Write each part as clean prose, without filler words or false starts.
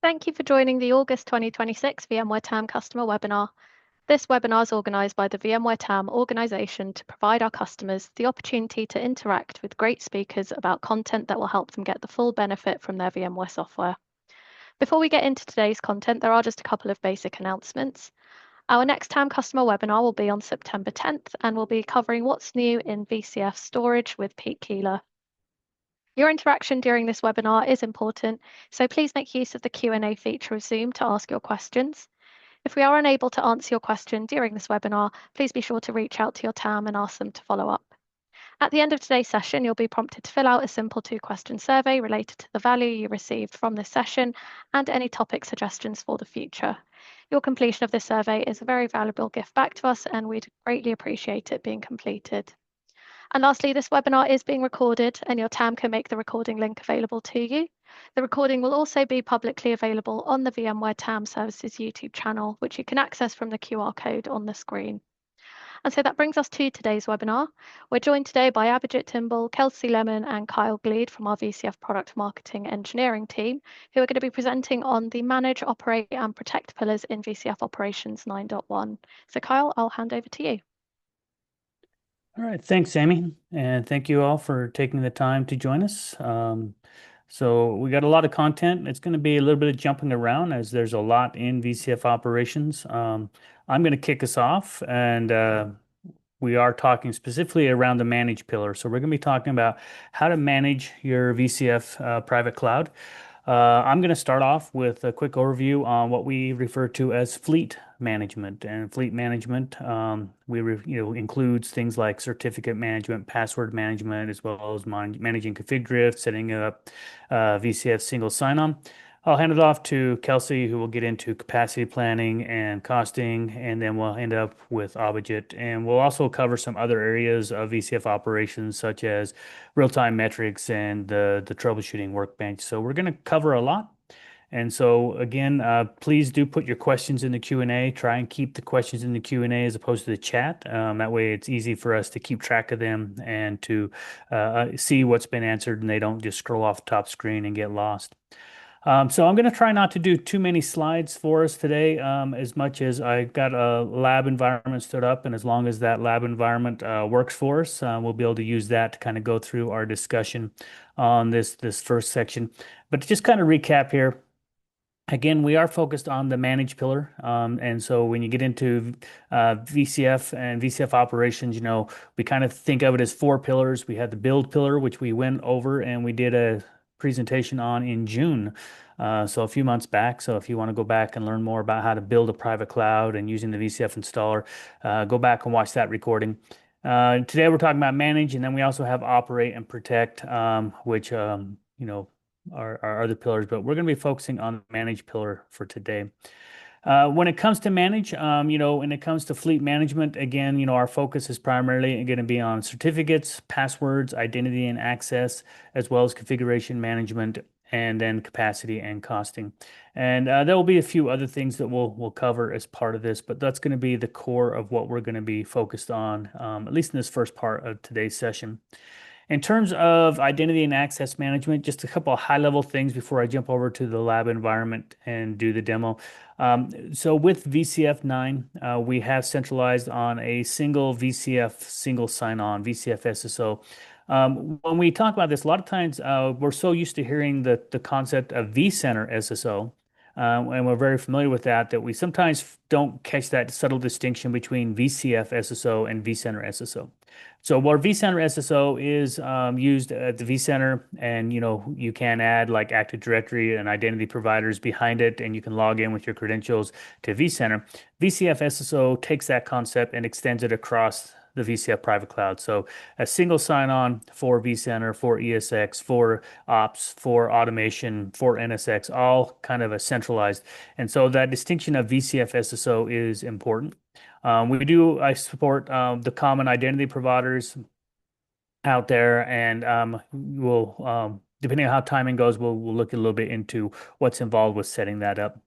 Thank you for joining the August 2026 VMware TAM customer webinar. This webinar is organised by the VMware TAM organisation to provide our customers the opportunity to interact with great speakers about content that will help them get the full benefit from their VMware software. Before we get into today's content, there are just a couple of basic announcements. Our next TAM customer webinar will be on September 10th and we'll be covering what's new in VCF storage with Pete Keeler. Your interaction during this webinar is important, so please make use of the Q&A feature of Zoom to ask your questions. If we are unable to answer your question during this webinar, please be sure to reach out to your TAM and ask them to follow up. At the end of today's session, you'll be prompted to fill out a simple 2-question survey related to the value you received from this session and any topic suggestions for the future. Your completion of this survey is a very valuable gift back to us, and we'd greatly appreciate it being completed. And lastly, this webinar is being recorded and your TAM can make the recording link available to you. The recording will also be publicly available on the VMware TAM Services YouTube channel, which you can access from the QR code on the screen. And so that brings us to today's webinar. We're joined today by Abhijit, Timble, Kelcey Lemon and Kyle Gleed from our VCF Product Marketing Engineering team, who are going to be presenting on the Manage, Operate and Protect pillars in VCF Operations 9.1. So Kyle, I'll hand over to you. All right, thanks, Amy, and thank you all for taking the time to join us. So we got a lot of content. It's going to be a little bit of jumping around as there's a lot in VCF operations. I'm going to kick us off, and we are talking specifically around the manage pillar. So we're going to be talking about how to manage your VCF private cloud. I'm going to start off with a quick overview on what we refer to as fleet management. And fleet management, includes things like certificate management, password management, as well as managing config drift, setting up VCF single sign-on. I'll hand it off to Kelcey, who will get into capacity planning and costing, and then we'll end up with Abhijit. And we'll also cover some other areas of VCF operations, such as real-time metrics and the troubleshooting workbench. So we're going to cover a lot. And so again, please do put your questions in the Q&A. Try and keep the questions in the Q&A as opposed to the chat. That way it's easy for us to keep track of them and to see what's been answered and they don't just scroll off the top screen and get lost. So I'm going to try not to do too many slides for us today, as much as I got a lab environment stood up, and as long as that lab environment works for us, we'll be able to use that to kind of go through our discussion on this first section. But to just kind of recap here, again, we are focused on the manage pillar. And so when you get into VCF and VCF operations, we kind of think of it as 4 pillars. We had the build pillar, which we went over and we did a presentation on in June. So a few months back. So if you want to go back and learn more about how to build a private cloud and using the VCF installer, go back and watch that recording. Today we're talking about manage, and then we also have operate and protect, which are other pillars, but we're going to be focusing on the manage pillar for today. When it comes to manage, when it comes to fleet management, again, our focus is primarily going to be on certificates, passwords, identity and access, as well as configuration management, and then capacity and costing. And there will be a few other things that we'll cover as part of this, but that's going to be the core of what we're going to be focused on, at least in this first part of today's session. In terms of identity and access management, just a couple of high-level things before I jump over to the lab environment and do the demo. So with VCF 9, we have centralized on a single VCF, single sign-on, VCF SSO. When we talk about this, a lot of times we're so used to hearing the concept of vCenter SSO, and we're very familiar with that we sometimes don't catch that subtle distinction between VCF SSO and vCenter SSO. So where vCenter SSO is used at the vCenter, and you can add like Active Directory and identity providers behind it, and you can log in with your credentials to vCenter. VCF SSO takes that concept and extends it across the VCF private cloud. So a single sign-on for vCenter, for ESX, for ops, for automation, for NSX, all kind of a centralized. And so that distinction of VCF SSO is important. I support the common identity providers out there, and depending on how timing goes, we'll look a little bit into what's involved with setting that up.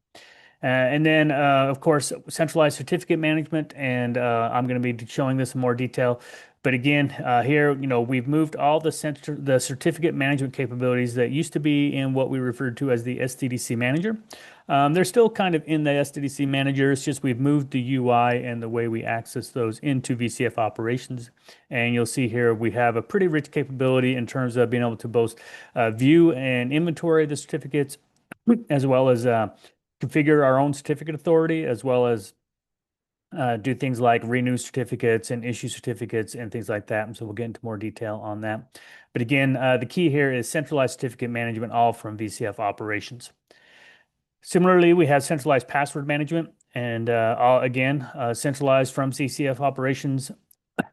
And then, of course, centralized certificate management, and I'm going to be showing this in more detail. But again, here, we've moved all the certificate management capabilities that used to be in what we referred to as the SDDC manager. They're still kind of in the SDDC manager. It's just we've moved the UI and the way we access those into VCF operations. And you'll see here we have a pretty rich capability in terms of being able to both view and inventory the certificates, as well as configure our own certificate authority, as well as do things like renew certificates and issue certificates and things like that. And so we'll get into more detail on that. But again, the key here is centralized certificate management, all from VCF operations. Similarly, we have centralized password management and centralized from VCF operations.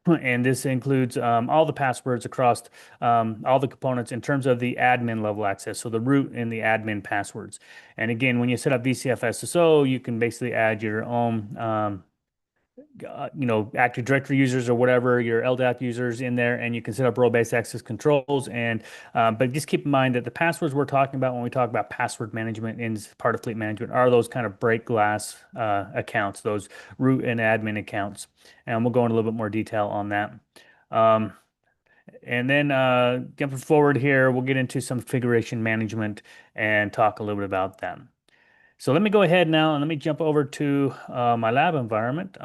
And this includes all the passwords across all the components in terms of the admin level access, so the root and the admin passwords. And again, when you set up VCF SSO, you can basically add your own Active Directory users or whatever, your LDAP users in there, and you can set up role-based access controls. And but just keep in mind that the passwords we're talking about when we talk about password management in part of fleet management are those kind of break glass accounts, those root and admin accounts. And we'll go into a little bit more detail on that. And then jumping forward here, we'll get into some configuration management and talk a little bit about that. So let me go ahead now and let me jump over to my lab environment.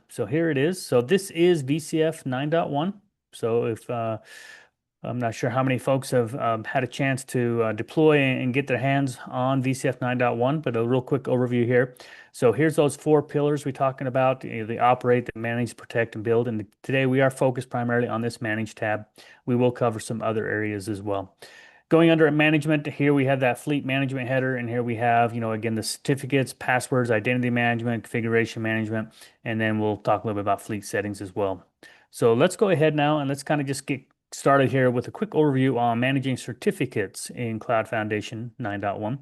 So here it is. So this is VCF 9.1. So if I'm not sure how many folks have had a chance to deploy and get their hands on VCF 9.1, but a real quick overview here. So here's those four pillars we're talking about, the operate, the manage, protect, and build. And today we are focused primarily on this manage tab. We will cover some other areas as well. Going under management, here we have that fleet management header, and here we have, again, the certificates, passwords, identity management, configuration management, and then we'll talk a little bit about fleet settings as well. So let's go ahead now and let's kind of just get started here with a quick overview on managing certificates in Cloud Foundation 9.1.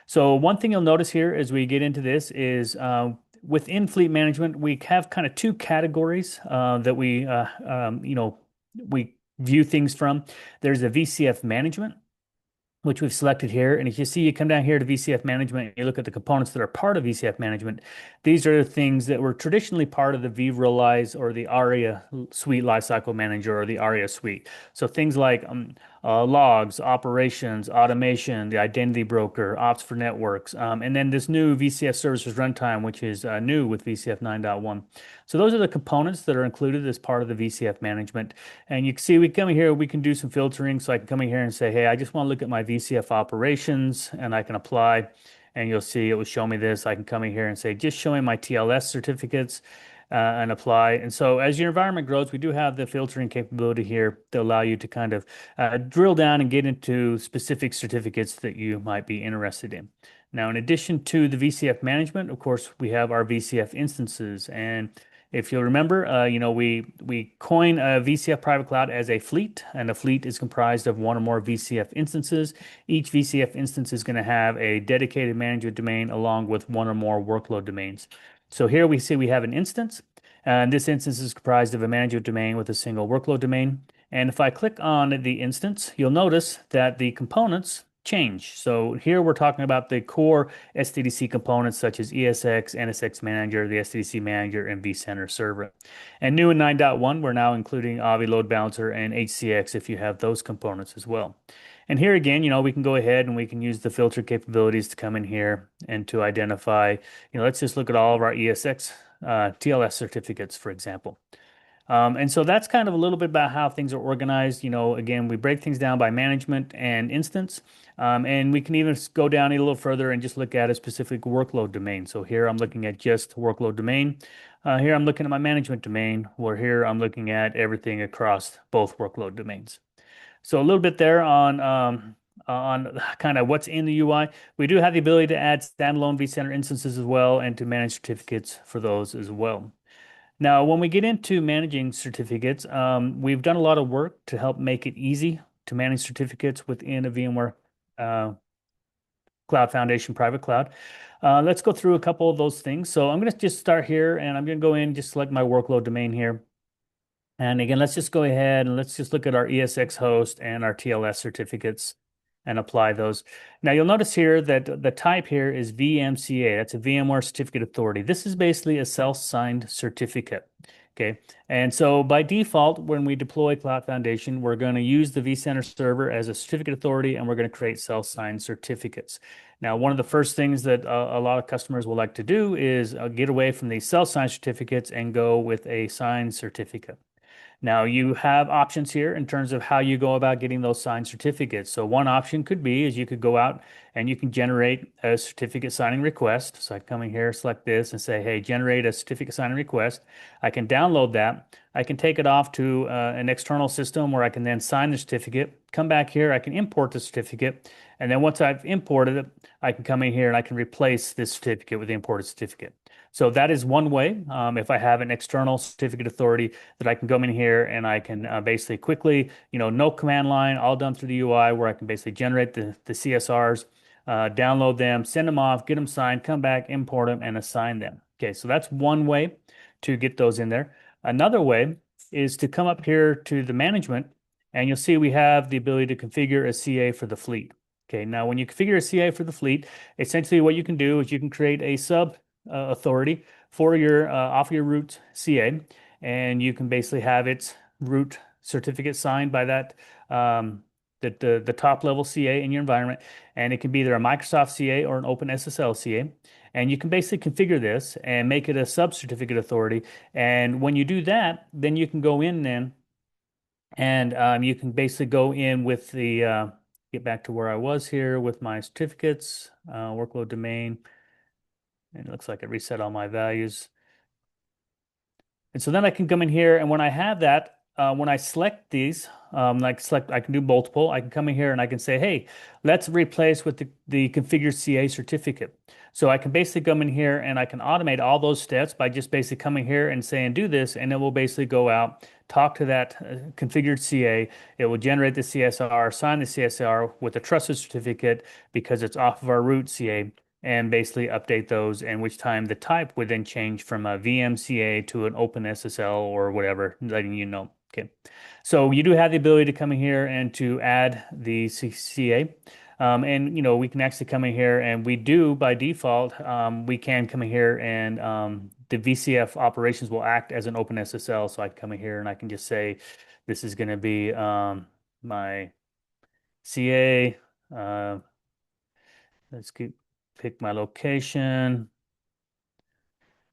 So one thing you'll notice here as we get into this is within fleet management, we have kind of two categories that we view things from. There's a VCF management, which we've selected here. And if you see, you come down here to VCF management, you look at the components that are part of VCF management. These are the things that were traditionally part of the vRealize or the ARIA suite lifecycle manager or the ARIA suite. So things like logs, operations, automation, the identity broker, ops for networks, and then this new VCF services runtime, which is new with VCF 9.1. So those are the components that are included as part of the VCF management. And you can see we come in here, we can do some filtering. So I can come in here and say, hey, I just want to look at my VCF operations, and I can apply. And you'll see it will show me this. I can come in here and say, just show me my TLS certificates and apply. And so as your environment grows, we do have the filtering capability here to allow you to kind of drill down and get into specific certificates that you might be interested in. Now, in addition to the VCF management, of course, we have our VCF instances. And if you'll remember, we coin a VCF private cloud as a fleet, and a fleet is comprised of one or more VCF instances. Each VCF instance is going to have a dedicated management domain along with one or more workload domains. So here we see we have an instance, and this instance is comprised of a management domain with a single workload domain. And if I click on the instance, you'll notice that the components change. So here we're talking about the core SDDC components such as ESX, NSX Manager, the SDDC Manager, and vCenter Server. And new in 9.1, we're now including Avi Load Balancer and HCX if you have those components as well. And here again, we can go ahead and we can use the filter capabilities to come in here and to identify, let's just look at all of our ESX TLS certificates, for example. And so that's kind of a little bit about how things are organized. Again, we break things down by management and instance. And we can even go down a little further and just look at a specific workload domain. So here I'm looking at just workload domain. Here I'm looking at my management domain, where here I'm looking at everything across both workload domains. So a little bit there on kind of what's in the UI. We do have the ability to add standalone vCenter instances as well and to manage certificates for those as well. Now, when we get into managing certificates, we've done a lot of work to help make it easy to manage certificates within a VMware Cloud Foundation private cloud. Let's go through a couple of those things. So I'm going to just start here, and I'm going to go in and just select my workload domain here. And again, let's just go ahead and let's just look at our ESX host and our TLS certificates. and apply those. Now you'll notice here that the type here is VMCA. That's a VMware Certificate Authority. This is basically a self-signed certificate. Okay. And so by default, when we deploy Cloud Foundation, we're going to use the vCenter server as a certificate authority, and we're going to create self-signed certificates. Now, one of the first things that a lot of customers will like to do is get away from these self-signed certificates and go with a signed certificate. Now, you have options here in terms of how you go about getting those signed certificates. So one option could be is you could go out and you can generate a certificate signing request. So I come in here, select this and say, hey, generate a certificate signing request. I can download that. I can take it off to an external system where I can then sign the certificate, come back here, I can import the certificate. And then once I've imported it, I can come in here and I can replace this certificate with the imported certificate. So that is one way. If I have an external certificate authority that I can come in here and I can basically quickly, no command line, all done through the UI where I can basically generate the CSRs, download them, send them off, get them signed, come back, import them, and assign them. Okay, so that's one way to get those in there. Another way is to come up here to the management, and you'll see we have the ability to configure a CA for the fleet. Okay, now when you configure a CA for the fleet, essentially what you can do is you can create a sub authority for your off your root CA, and you can basically have its root certificate signed by that the top level CA in your environment, and it can be either a Microsoft CA or an OpenSSL CA. And you can basically configure this and make it a sub certificate authority. And when you do that, then you can go in then and you can basically go in with the get back to where I was here with my certificates, workload domain. And it looks like it reset all my values. And so then I can come in here, and when I have that, when I select these, I can do multiple. I can come in here and I can say, hey, let's replace with the configured CA certificate. So I can basically come in here and I can automate all those steps by just basically coming here and saying, do this, and it will basically go out, talk to that configured CA. It will generate the CSR, sign the CSR with a trusted certificate because it's off of our root CA, and basically update those, and which time the type would then change from a VMCA to an OpenSSL or whatever, letting you know. Okay, so you do have the ability to come in here and to add the CA. And we can actually come in here, and we do by default, we can come in here and the VCF operations will act as an OpenSSL. So I can come in here and I can just say this is going to be my CA. Let's pick my location.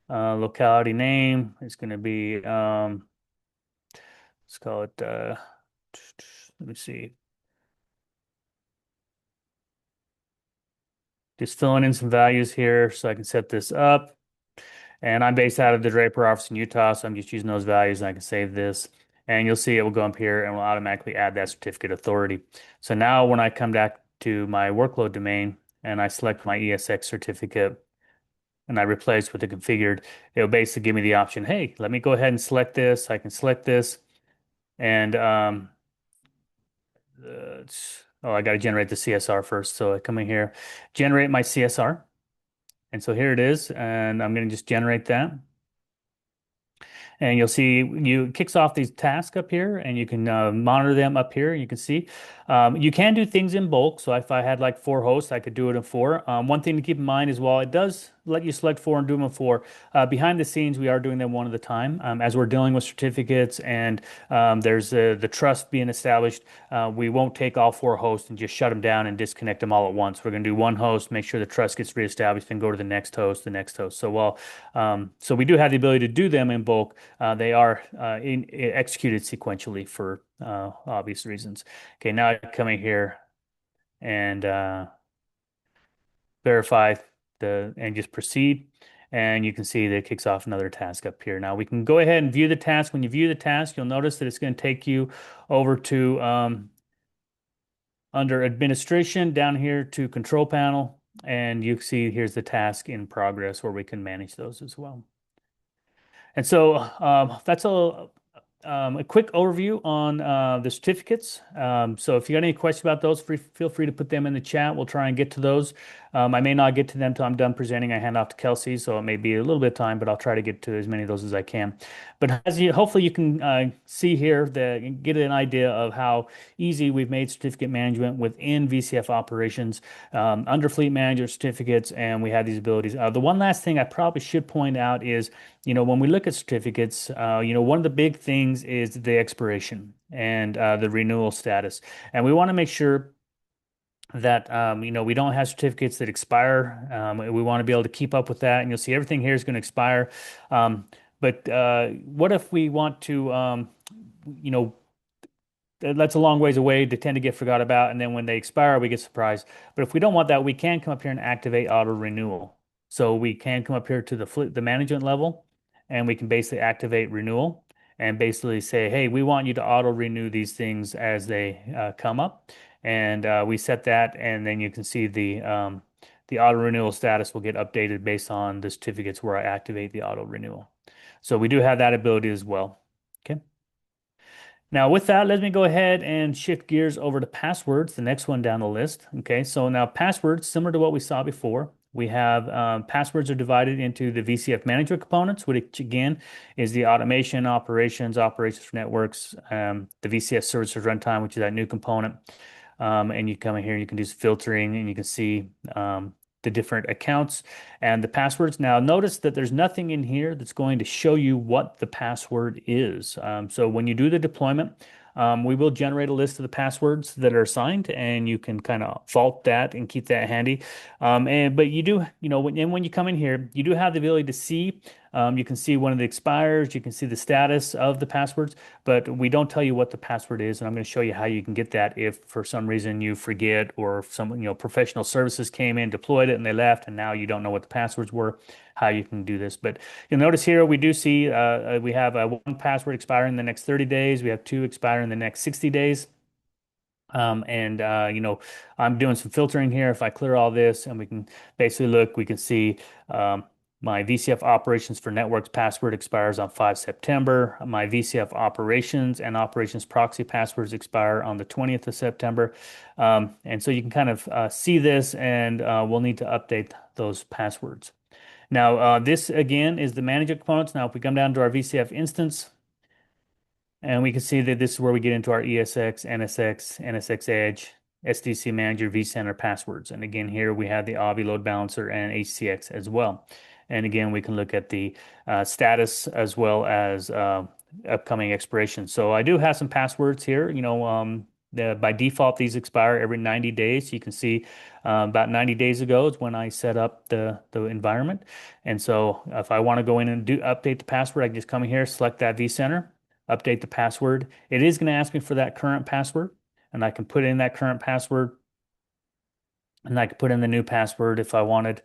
Locality name is going to be, let's call it, let me see. Just filling in some values here so I can set this up. And I'm based out of the Draper office in Utah, so I'm just using those values and I can save this. And you'll see it will go up here and will automatically add that certificate authority. So now when I come back to my workload domain and I select my ESX certificate, and I replace with the configured, it'll basically give me the option, hey, let me go ahead and select this. I can select this and I got to generate the CSR first. So I come in here, generate my CSR. And so here it is, and I'm going to just generate that. And you'll see you kicks off these tasks up here, and you can monitor them up here. You can see you can do things in bulk. So if I had like 4 hosts, I could do it in 4. One thing to keep in mind is while it does let you select 4 and do them in 4, behind the scenes we are doing them one at a time. As we're dealing with certificates and there's the trust being established, we won't take all 4 hosts and just shut them down and disconnect them all at once. We're going to do one host, make sure the trust gets reestablished, and go to the next host, the next host. So so we do have the ability to do them in bulk. They are executed sequentially for obvious reasons. Okay, now I come in here and verify and just proceed. And you can see that it kicks off another task up here. Now we can go ahead and view the task. When you view the task, you'll notice that it's going to take you over to under administration down here to control panel. And you see here's the task in progress where we can manage those as well. And so that's a quick overview on the certificates. So if you got any questions about those, feel free to put them in the chat. We'll try and get to those. I may not get to them till I'm done presenting. I hand off to Kelcey, so it may be a little bit of time, but I'll try to get to as many of those as I can. But hopefully you can see here get an idea of how easy we've made certificate management within VCF operations, under Fleet Manager certificates, and we have these abilities. The one last thing I probably should point out is, when we look at certificates, one of the big things is the expiration and the renewal status. And we want to make sure that, we don't have certificates that expire. We want to be able to keep up with that. And you'll see everything here is going to expire. But what if we want to, you know, that's a long ways away. They tend to get forgot about, and then when they expire, we get surprised. But if we don't want that, we can come up here and activate auto renewal. So we can come up here to the management level, and we can basically activate renewal and basically say, hey, we want you to auto renew these things as they come up, and we set that, and then you can see the auto renewal status will get updated based on the certificates where I activate the auto renewal. So we do have that ability as well. Okay. Now, with that, let me go ahead and shift gears over to passwords, the next one down the list. Okay, so now passwords, similar to what we saw before, we have passwords are divided into the VCF management components, which again is the automation, operations for networks, the VCF services runtime, which is that new component. And you come in here, you can do some filtering, and you can see the different accounts and the passwords. Now, notice that there's nothing in here that's going to show you what the password is. So when you do the deployment, we will generate a list of the passwords that are assigned, and you can kind of vault that and keep that handy. But you do, when you come in here, you do have the ability to see. You can see when it expires. You can see the status of the passwords, but we don't tell you what the password is. And I'm going to show you how you can get that if for some reason you forget, or if some, professional services came in, deployed it, and they left, and now you don't know what the passwords were, how you can do this. But you'll notice here we do see we have one password expiring in the next 30 days. We have two expiring in the next 60 days. I'm doing some filtering here. If I clear all this, and we can basically look, we can see my VCF operations for networks password expires on 5 September. My VCF operations and operations proxy passwords expire on the 20th of September. And so you can kind of see this, and we'll need to update those passwords. Now, this again is the management components. Now, if we come down to our VCF instance, and we can see that this is where we get into our ESX, NSX, NSX Edge, SDC Manager, vCenter passwords. And again, here we have the Avi Load Balancer and HCX as well. And again, we can look at the status as well as upcoming expiration. So I do have some passwords here. By default, these expire every 90 days. You can see about 90 days ago is when I set up the environment. And so if I want to go in and update the password, I can just come in here, select that vCenter, update the password. It is going to ask me for that current password, and I can put in that current password, and I can put in the new password if I wanted.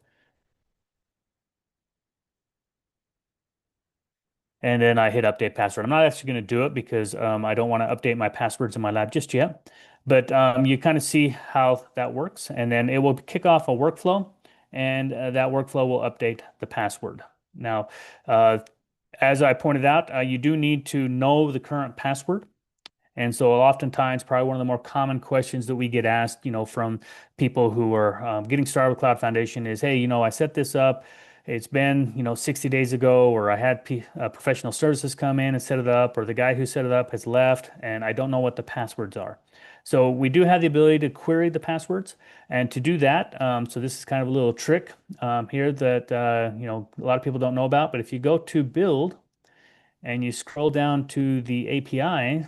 And then I hit update password. I'm not actually going to do it because I don't want to update my passwords in my lab just yet. But you kind of see how that works. And then it will kick off a workflow, and that workflow will update the password. Now, as I pointed out, you do need to know the current password. And so oftentimes, probably one of the more common questions that we get asked, from people who are getting started with Cloud Foundation is, hey, I set this up. It's been, 60 days ago, or I had professional services come in and set it up, or the guy who set it up has left, and I don't know what the passwords are. So we do have the ability to query the passwords, and to do that, so this is kind of a little trick here that a lot of people don't know about. But if you go to Build and you scroll down to the API,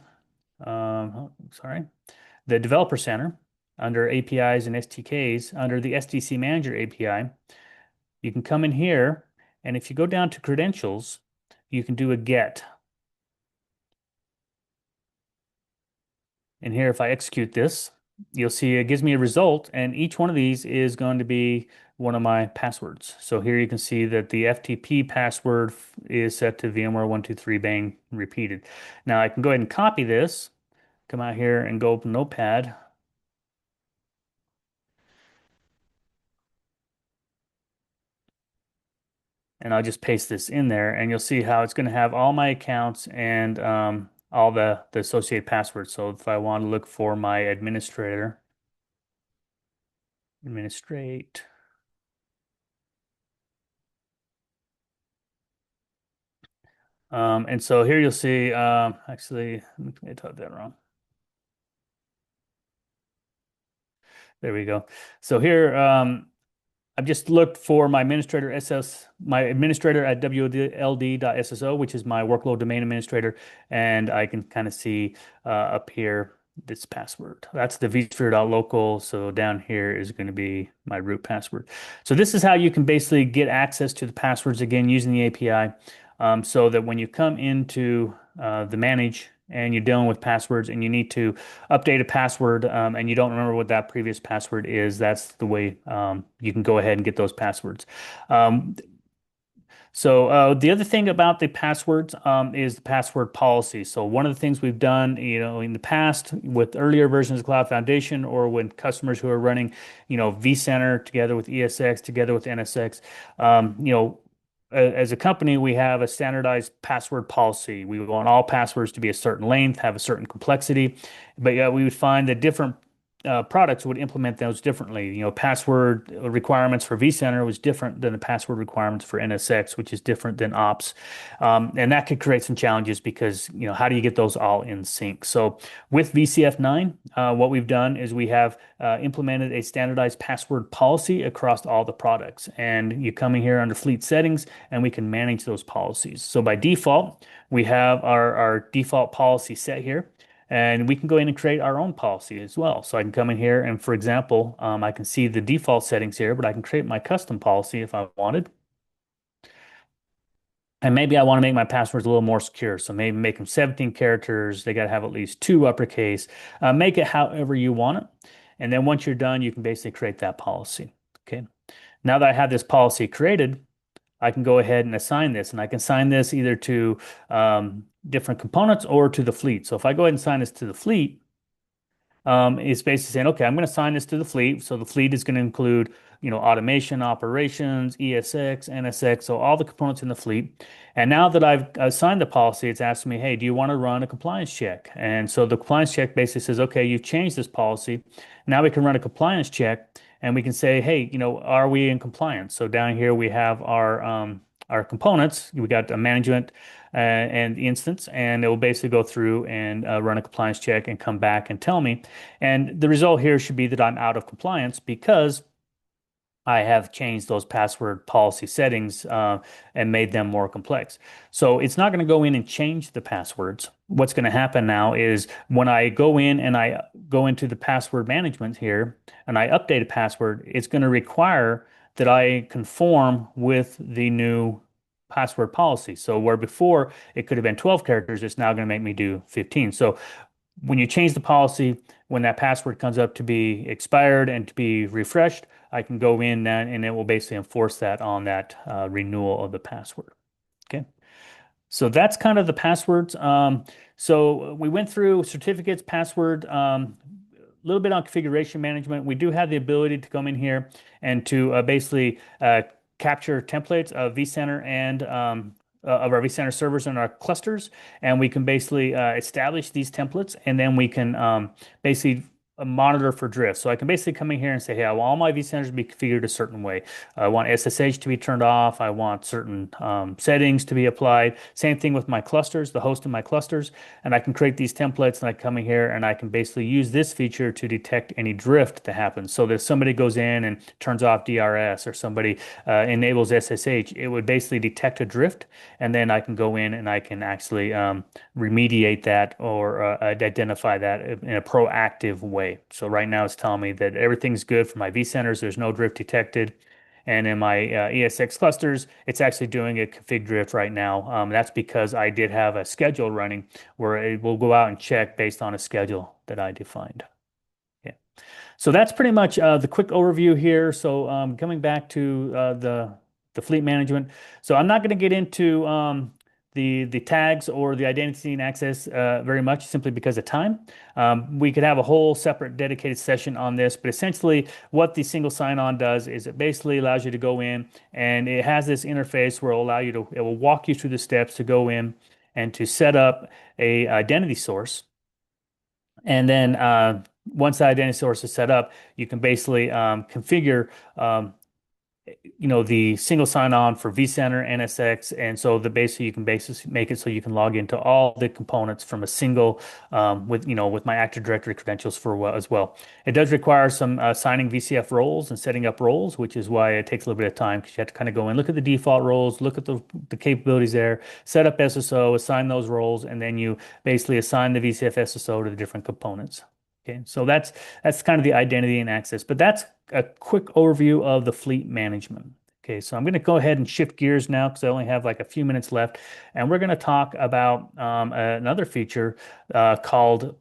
sorry, the Developer Center, under APIs and SDKs, under the SDC Manager API, you can come in here, and if you go down to credentials, you can do a get. And here, if I execute this, you'll see it gives me a result, and each one of these is going to be one of my passwords. So here you can see that the FTP password is set to VMware 123 bang repeated. Now I can go ahead and copy this, come out here and go open Notepad. And I'll just paste this in there, and you'll see how it's going to have all my accounts and all the associated passwords. So if I want to look for my administrate. And so here you'll see, actually, I typed that wrong. There we go. So here, I've just looked for my administrator at wld.sso, which is my workload domain administrator, and I can kind of see up here this password. That's the vSphere.local. So down here is going to be my root password. So this is how you can basically get access to the passwords again using the API, so that when you come into the manage and you're dealing with passwords and you need to update a password, and you don't remember what that previous password is, that's the way you can go ahead and get those passwords. Um, the other thing about the passwords is the password policy. So one of the things we've done, in the past with earlier versions of Cloud Foundation or when customers who are running, vCenter together with ESX, together with NSX, as a company, we have a standardized password policy. We want all passwords to be a certain length, have a certain complexity, but yeah, we would find that different products would implement those differently. Password requirements for vCenter was different than the password requirements for NSX, which is different than Ops. And that could create some challenges because, how do you get those all in sync? So with VCF 9, what we've done is we have implemented a standardized password policy across all the products. And you come in here under fleet settings and we can manage those policies. So by default, we have our default policy set here. And we can go in and create our own policy as well. So I can come in here and, for example, I can see the default settings here, but I can create my custom policy if I wanted. And maybe I want to make my passwords a little more secure. So maybe make them 17 characters. They got to have at least 2 uppercase. Make it however you want it. And then once you're done, you can basically create that policy. Okay. Now that I have this policy created, I can go ahead and assign this, and I can assign this either to different components or to the fleet. So if I go ahead and assign this to the fleet, it's basically saying, okay, I'm going to assign this to the fleet. So the fleet is going to include, automation, operations, ESX, NSX, so all the components in the fleet. And now that I've assigned the policy, it's asking me, hey, do you want to run a compliance check? And so the compliance check basically says, okay, you've changed this policy. Now we can run a compliance check and we can say, hey, are we in compliance? So down here we have our components. We got a management and instance, and it will basically go through and run a compliance check and come back and tell me. And the result here should be that I'm out of compliance because I have changed those password policy settings and made them more complex. So it's not going to go in and change the passwords. What's going to happen now is when I go in and I go into the password management here and I update a password, it's going to require that I conform with the new password policy. So where before it could have been 12 characters, it's now going to make me do 15. So when you change the policy, when that password comes up to be expired and to be refreshed, I can go in and it will basically enforce that on that renewal of the password. Okay. So that's kind of the passwords. So we went through certificates, password, a little bit on configuration management. We do have the ability to come in here and to basically capture templates of vCenter and of our vCenter servers and our clusters, and we can basically establish these templates, and then we can basically monitor for drift. So I can basically come in here and say, hey, I want all my vCenters to be configured a certain way. I want SSH to be turned off. I want certain settings to be applied. Same thing with my clusters, the host of my clusters. And I can create these templates and I come in here and I can basically use this feature to detect any drift that happens. So that if somebody goes in and turns off DRS or somebody enables SSH, it would basically detect a drift. And then I can go in and I can actually remediate that or identify that in a proactive way. So right now it's telling me that everything's good for my vCenters. There's no drift detected. And in my ESX clusters, it's actually doing a config drift right now. That's because I did have a schedule running where it will go out and check based on a schedule that I defined. Yeah. So that's pretty much the quick overview here. So coming back to the fleet management. So I'm not going to get into the tags or the identity and access very much simply because of time. We could have a whole separate dedicated session on this, but essentially what the single sign-on does is it basically allows you to go in and it has this interface where it will walk you through the steps to go in and to set up a identity source. And then once the identity source is set up, you can basically configure um, the single sign-on for vCenter, NSX, and so the basically you can basically make it so you can log into all the components from a single with my Active Directory credentials as well. It does require some signing VCF roles and setting up roles, which is why it takes a little bit of time because you have to kind of go in, look at the default roles, look at the capabilities there, set up SSO, assign those roles, and then you basically assign the VCF SSO to the different components. Okay, so that's kind of the identity and access, but that's a quick overview of the fleet management. Okay, so I'm going to go ahead and shift gears now because I only have like a few minutes left, and we're going to talk about another feature called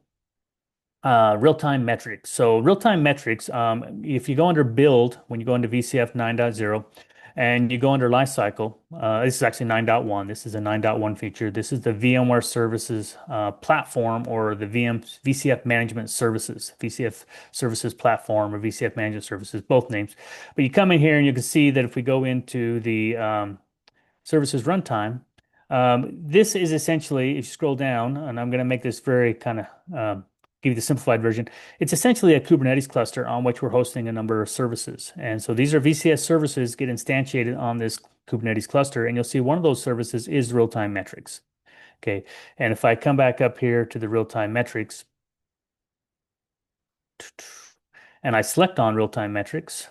real-time metrics. So real-time metrics, if you go under build, when you go into VCF 9.0 and you go under lifecycle, this is actually 9.1. This is a 9.1 feature. This is the VMware Services platform or the VCF Management Services, VCF Services Platform or VCF Management Services, both names. But you come in here and you can see that if we go into the services runtime, this is essentially, if you scroll down, and I'm going to make this very kind of give you the simplified version. It's essentially a Kubernetes cluster on which we're hosting a number of services. And so these are VCS services get instantiated on this Kubernetes cluster. And you'll see one of those services is real-time metrics. Okay. And if I come back up here to the real-time metrics and I select on real-time metrics,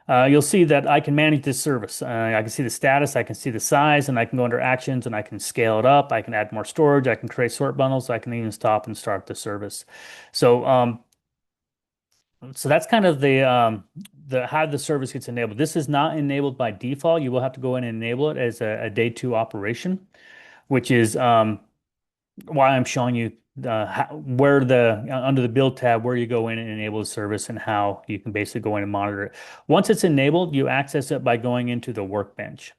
you'll see that I can manage this service. I can see the status, I can see the size, and I can go under actions and I can scale it up. I can add more storage. I can create sort bundles. I can even stop and start the service. So, so that's kind of the how the service gets enabled. This is not enabled by default. You will have to go in and enable it as a day two operation, which is why I'm showing you where under the build tab where you go in and enable the service and how you can basically go in and monitor it. Once it's enabled, you access it by going into the workbench.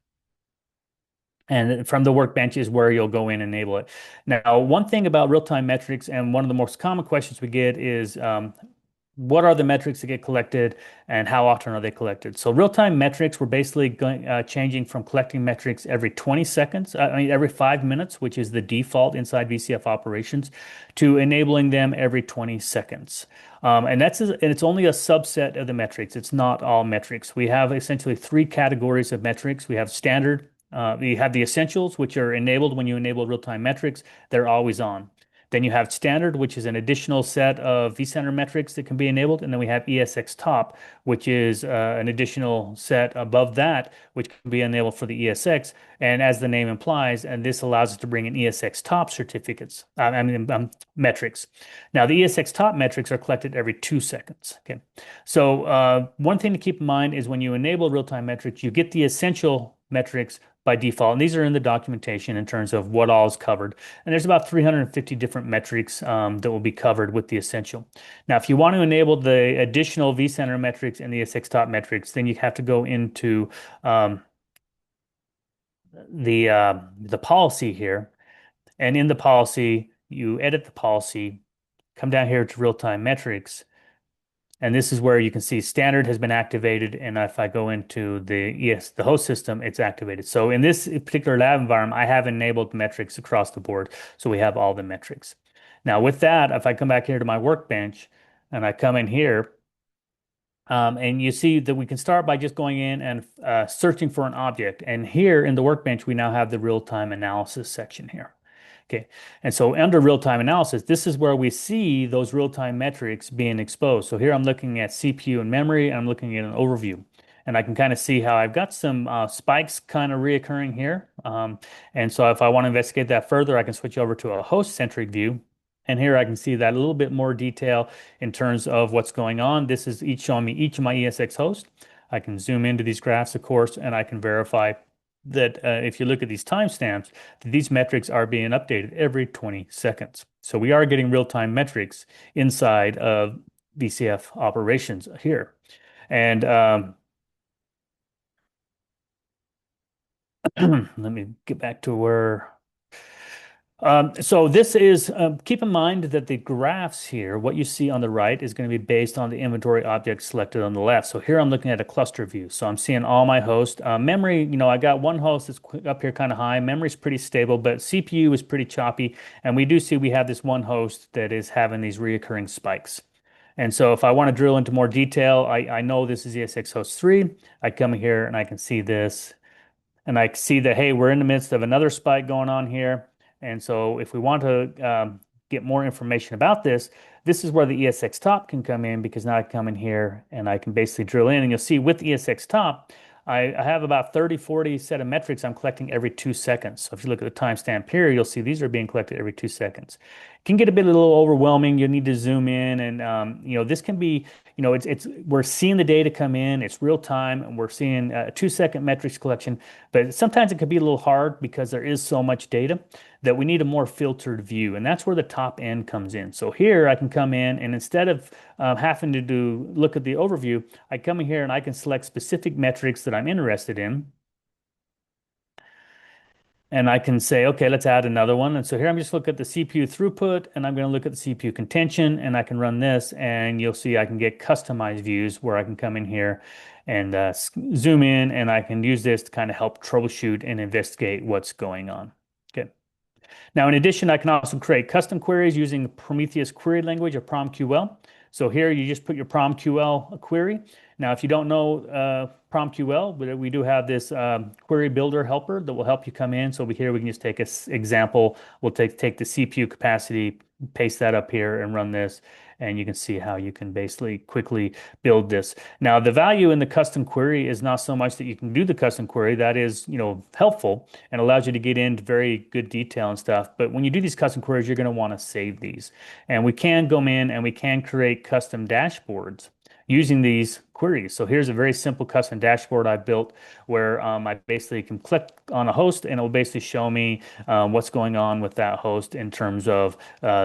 And from the workbench is where you'll go in and enable it. Now, one thing about real-time metrics, and one of the most common questions we get is what are the metrics that get collected and how often are they collected? So real-time metrics, we're basically changing from collecting metrics every 20 seconds, every 5 minutes, which is the default inside VCF operations, to enabling them every 20 seconds. And it's only a subset of the metrics. It's not all metrics. We have essentially three categories of metrics. We have standard. We have the essentials, which are enabled when you enable real-time metrics. They're always on. Then you have standard, which is an additional set of vCenter metrics that can be enabled. And then we have ESX top, which is an additional set above that, which can be enabled for the ESX. And as the name implies, and this allows us to bring in ESX top certificates, metrics. Now, the ESX top metrics are collected every 2 seconds. Okay. So one thing to keep in mind is when you enable real-time metrics, you get the essential metrics by default. And these are in the documentation in terms of what all is covered. And there's about 350 different metrics that will be covered with the essential. Now, if you want to enable the additional vCenter metrics and the ESX top metrics, then you have to go into the policy here. And in the policy, you edit the policy, come down here to real-time metrics. And this is where you can see standard has been activated. And if I go into the host system, it's activated. So in this particular lab environment, I have enabled metrics across the board. So we have all the metrics. Now with that, if I come back here to my workbench and I come in here, and you see that we can start by just going in and searching for an object. And here in the workbench, we now have the real-time analysis section here. Okay, and so under real-time analysis, this is where we see those real-time metrics being exposed. So here I'm looking at CPU and memory, and I'm looking at an overview. And I can kind of see how I've got some spikes kind of reoccurring here. And so if I want to investigate that further, I can switch over to a host-centric view. And here I can see that a little bit more detail in terms of what's going on. This is showing me each of my ESX hosts. I can zoom into these graphs, of course, and I can verify that if you look at these timestamps, these metrics are being updated every 20 seconds. So we are getting real-time metrics inside of VCF operations here. And let me get back to where So this is, keep in mind that the graphs here, what you see on the right is going to be based on the inventory object selected on the left. So here I'm looking at a cluster view. So I'm seeing all my hosts. Memory, I got one host that's up here kind of high. Memory's pretty stable, but CPU is pretty choppy. And we do see we have this one host that is having these reoccurring spikes. And so if I want to drill into more detail, I know this is ESX host 3. I come here and I can see this. And I see that, hey, we're in the midst of another spike going on here. And so if we want to get more information about this, this is where the ESX top can come in, because now I come in here and I can basically drill in. And you'll see with ESX top, I have about 30, 40 set of metrics I'm collecting every 2 seconds. So if you look at the timestamp here, you'll see these are being collected every 2 seconds. It can get a little overwhelming. You need to zoom in, and this can be, it's we're seeing the data come in. It's real time, and we're seeing a 2 second metrics collection. But sometimes it could be a little hard because there is so much data that we need a more filtered view, and that's where the top end comes in. So here I can come in, and instead of having to look at the overview, I come in here and I can select specific metrics that I'm interested in. And I can say, okay, let's add another one. And so here I'm just looking at the CPU throughput, and I'm going to look at the CPU contention, and I can run this, and you'll see I can get customized views where I can come in here and zoom in, and I can use this to kind of help troubleshoot and investigate what's going on. Okay. Now, in addition, I can also create custom queries using Prometheus query language or PromQL. So here you just put your PromQL query. Now, if you don't know PromQL, we do have this query builder helper that will help you come in. So here we can just take an example. We'll take the CPU capacity, paste that up here, and run this. And you can see how you can basically quickly build this. Now, the value in the custom query is not so much that you can do the custom query. That is, helpful and allows you to get into very good detail and stuff. But when you do these custom queries, you're going to want to save these. And we can go in and we can create custom dashboards using these queries. So here's a very simple custom dashboard I built where I basically can click on a host, and it will basically show me what's going on with that host in terms of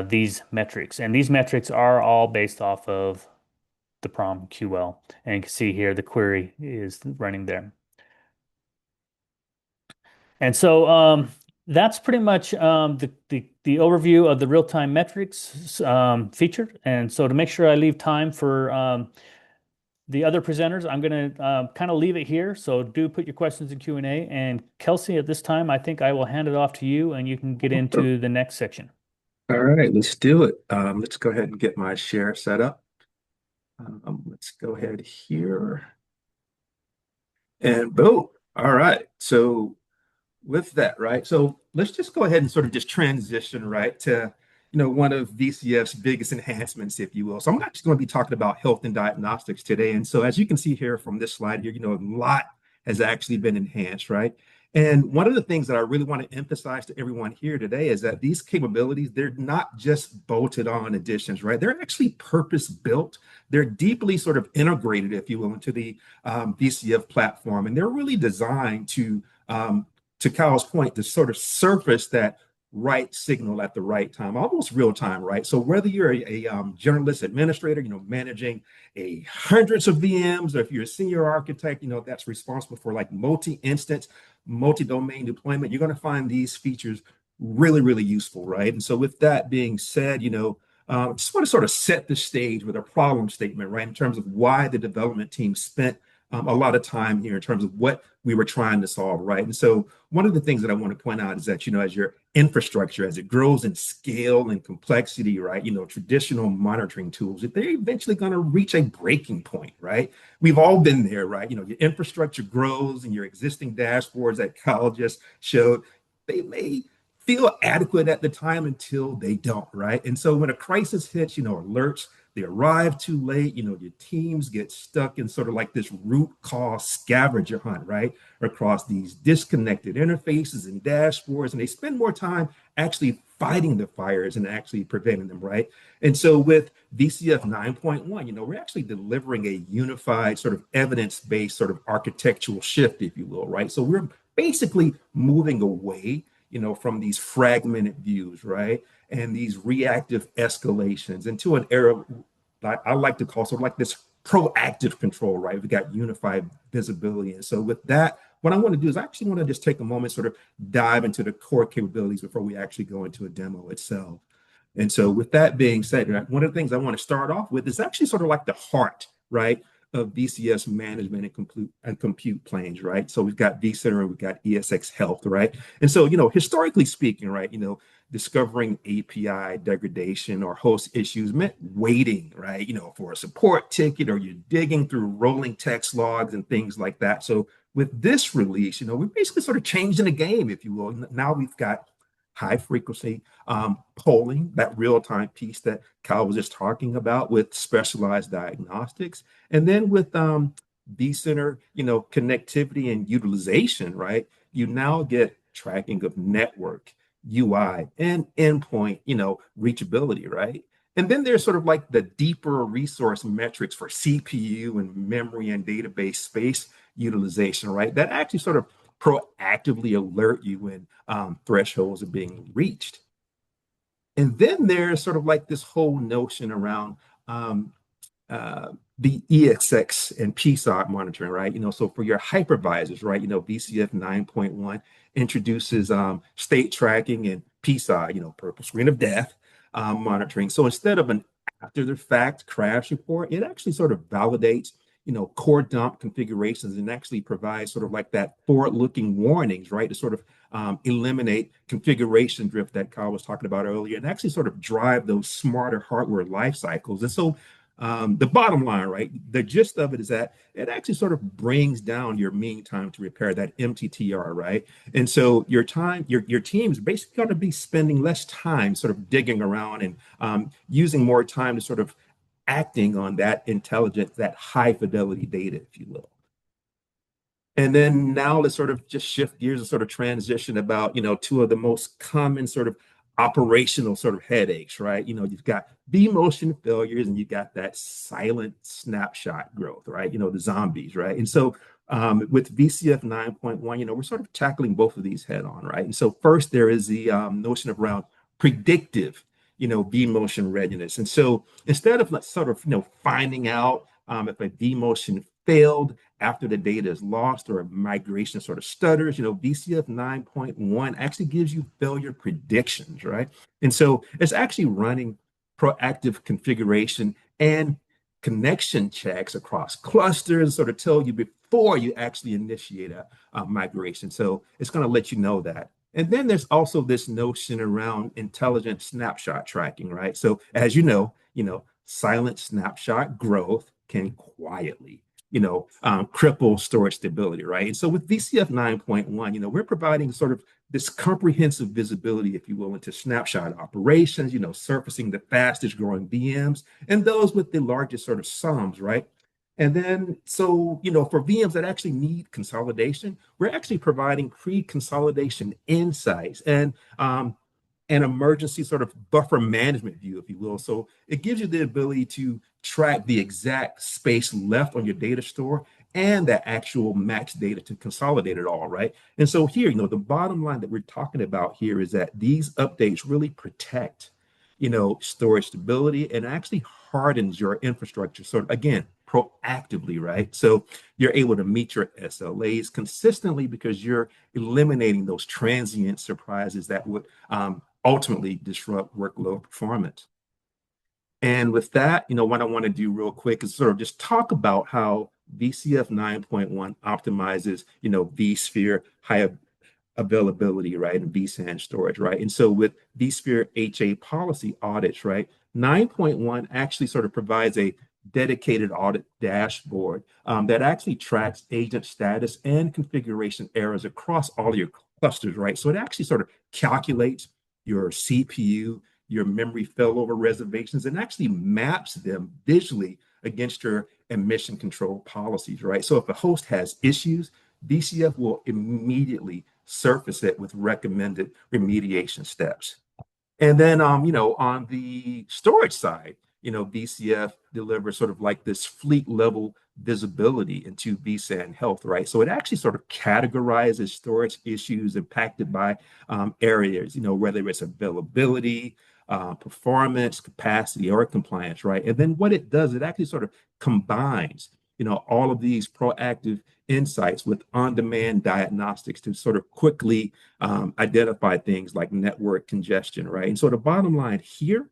these metrics. And these metrics are all based off of the PromQL. And you can see here the query is running there. And so that's pretty much the overview of the real-time metrics feature. And so to make sure I leave time for the other presenters, I'm going to kind of leave it here. So do put your questions in Q&A. And Kelcey, at this time, I think I will hand it off to you, and you can get into the next section. All right, let's do it. Let's go ahead and get my share set up. Let's go ahead here. And boom. All right. So with that, right? So let's just go ahead and sort of just transition, right, to one of VCF's biggest enhancements, if you will. So I'm not just going to be talking about health and diagnostics today. And so as you can see here from this slide here, a lot has actually been enhanced, right? And one of the things that I really want to emphasize to everyone here today is that these capabilities, they're not just bolted on additions, right? They're actually purpose built. They're deeply sort of integrated, if you will, into the VCF platform. And they're really designed to Kyle's point, to sort of surface that right signal at the right time, almost real time, right? So whether you're a generalist administrator, managing hundreds of VMs, or if you're a senior architect, that's responsible for like multi-instance, multi-domain deployment, you're going to find these features really, really useful, right? And so with that being said, just want to sort of set the stage with a problem statement, right? In terms of why the development team spent a lot of time here in terms of what we were trying to solve, right? And so one of the things that I want to point out is that, as your infrastructure, as it grows in scale and complexity, right, traditional monitoring tools, they're eventually going to reach a breaking point, right? We've all been there, right? Your infrastructure grows and your existing dashboards that Kyle just showed, they may feel adequate at the time until they don't, right? And so when a crisis hits, alerts, they arrive too late, your teams get stuck in sort of like this root cause scavenger hunt, right? Across these disconnected interfaces and dashboards, and they spend more time actually fighting the fires and actually preventing them, right? And so with VCF 9.1, we're actually delivering a unified sort of evidence-based sort of architectural shift, if you will, right? So we're basically moving away from these fragmented views, right? And these reactive escalations into an era that I like to call sort of like this proactive control, right? We've got unified visibility. And so with that, what I want to do is I actually want to just take a moment, sort of dive into the core capabilities before we actually go into a demo itself. And so with that being said, right, one of the things I want to start off with is actually sort of like the heart, right, of VCF's management and compute planes, right? So we've got vCenter and we've got ESX Health, right? And so, historically speaking, right, discovering API degradation or host issues meant waiting, right, for a support ticket, or you're digging through rolling text logs and things like that. So with this release, we're basically sort of changing the game, if you will. Now we've got high frequency polling, that real-time piece that Kyle was just talking about, with specialized diagnostics. And then with vCenter, connectivity and utilization, right? You now get tracking of network, UI, and endpoint, reachability, right? And then there's sort of like the deeper resource metrics for CPU and memory and database space utilization, right? That actually sort of proactively alert you when thresholds are being reached. And then there's sort of like this whole notion around the ESX and PSOC monitoring, right? So for your hypervisors, right, VCF 9.1 introduces state tracking and PSOC, purple screen of death monitoring. So instead of an after the fact crash report, it actually sort of validates core dump configurations and actually provides sort of like that forward-looking warnings, right, to sort of eliminate configuration drift that Kyle was talking about earlier, and actually sort of drive those smarter hardware life cycles. And so the bottom line, right, the gist of it is that it actually sort of brings down your mean time to repair, that MTTR, right? And so your time, your team's basically going to be spending less time sort of digging around and using more time to sort of acting on that intelligence, that high fidelity data, if you will. And then now let's sort of just shift gears and sort of transition about, two of the most common sort of operational sort of headaches, right? You've got vMotion failures and you've got that silent snapshot growth, right? The zombies, right? And so with VCF 9.1, we're sort of tackling both of these head on, right? And so first there is the notion of around predictive vMotion readiness. And so instead of sort of, finding out if a vMotion failed after the data is lost or a migration sort of stutters, VCF 9.1 actually gives you failure predictions, right? And so it's actually running proactive configuration and connection checks across clusters, sort of tell you before you actually initiate a migration. So it's going to let you know that. And then there's also this notion around intelligent snapshot tracking, right? So as you know, silent snapshot growth can quietly, cripple storage stability, right? And so with VCF 9.1, we're providing sort of this comprehensive visibility, if you will, into snapshot operations, surfacing the fastest growing VMs and those with the largest sort of sums, right? And then, so, for VMs that actually need consolidation, we're actually providing pre-consolidation insights and an emergency sort of buffer management view, if you will. So it gives you the ability to track the exact space left on your data store and the actual match data to consolidate it all, right? And so here, the bottom line that we're talking about here is that these updates really protect, storage stability and actually hardens your infrastructure. So again, proactively, right? So you're able to meet your SLAs consistently because you're eliminating those transient surprises that would ultimately disrupt workload performance. And with that, what I want to do real quick is sort of just talk about how VCF 9.1 optimizes, vSphere high availability, right, and vSAN storage, right? And so with vSphere HA policy audits, right, 9.1 actually sort of provides a dedicated audit dashboard that actually tracks agent status and configuration errors across all of your clusters, right? So it actually sort of calculates your CPU, your memory failover reservations, and actually maps them visually against your emission control policies, right? So if a host has issues, VCF will immediately surface it with recommended remediation steps. And then, on the storage side, VCF delivers sort of like this fleet level visibility into vSAN health, right? So it actually sort of categorizes storage issues impacted by areas, whether it's availability, performance, capacity, or compliance, right? And then what it does, it actually sort of combines, all of these proactive insights with on-demand diagnostics to sort of quickly identify things like network congestion, right? And so the bottom line here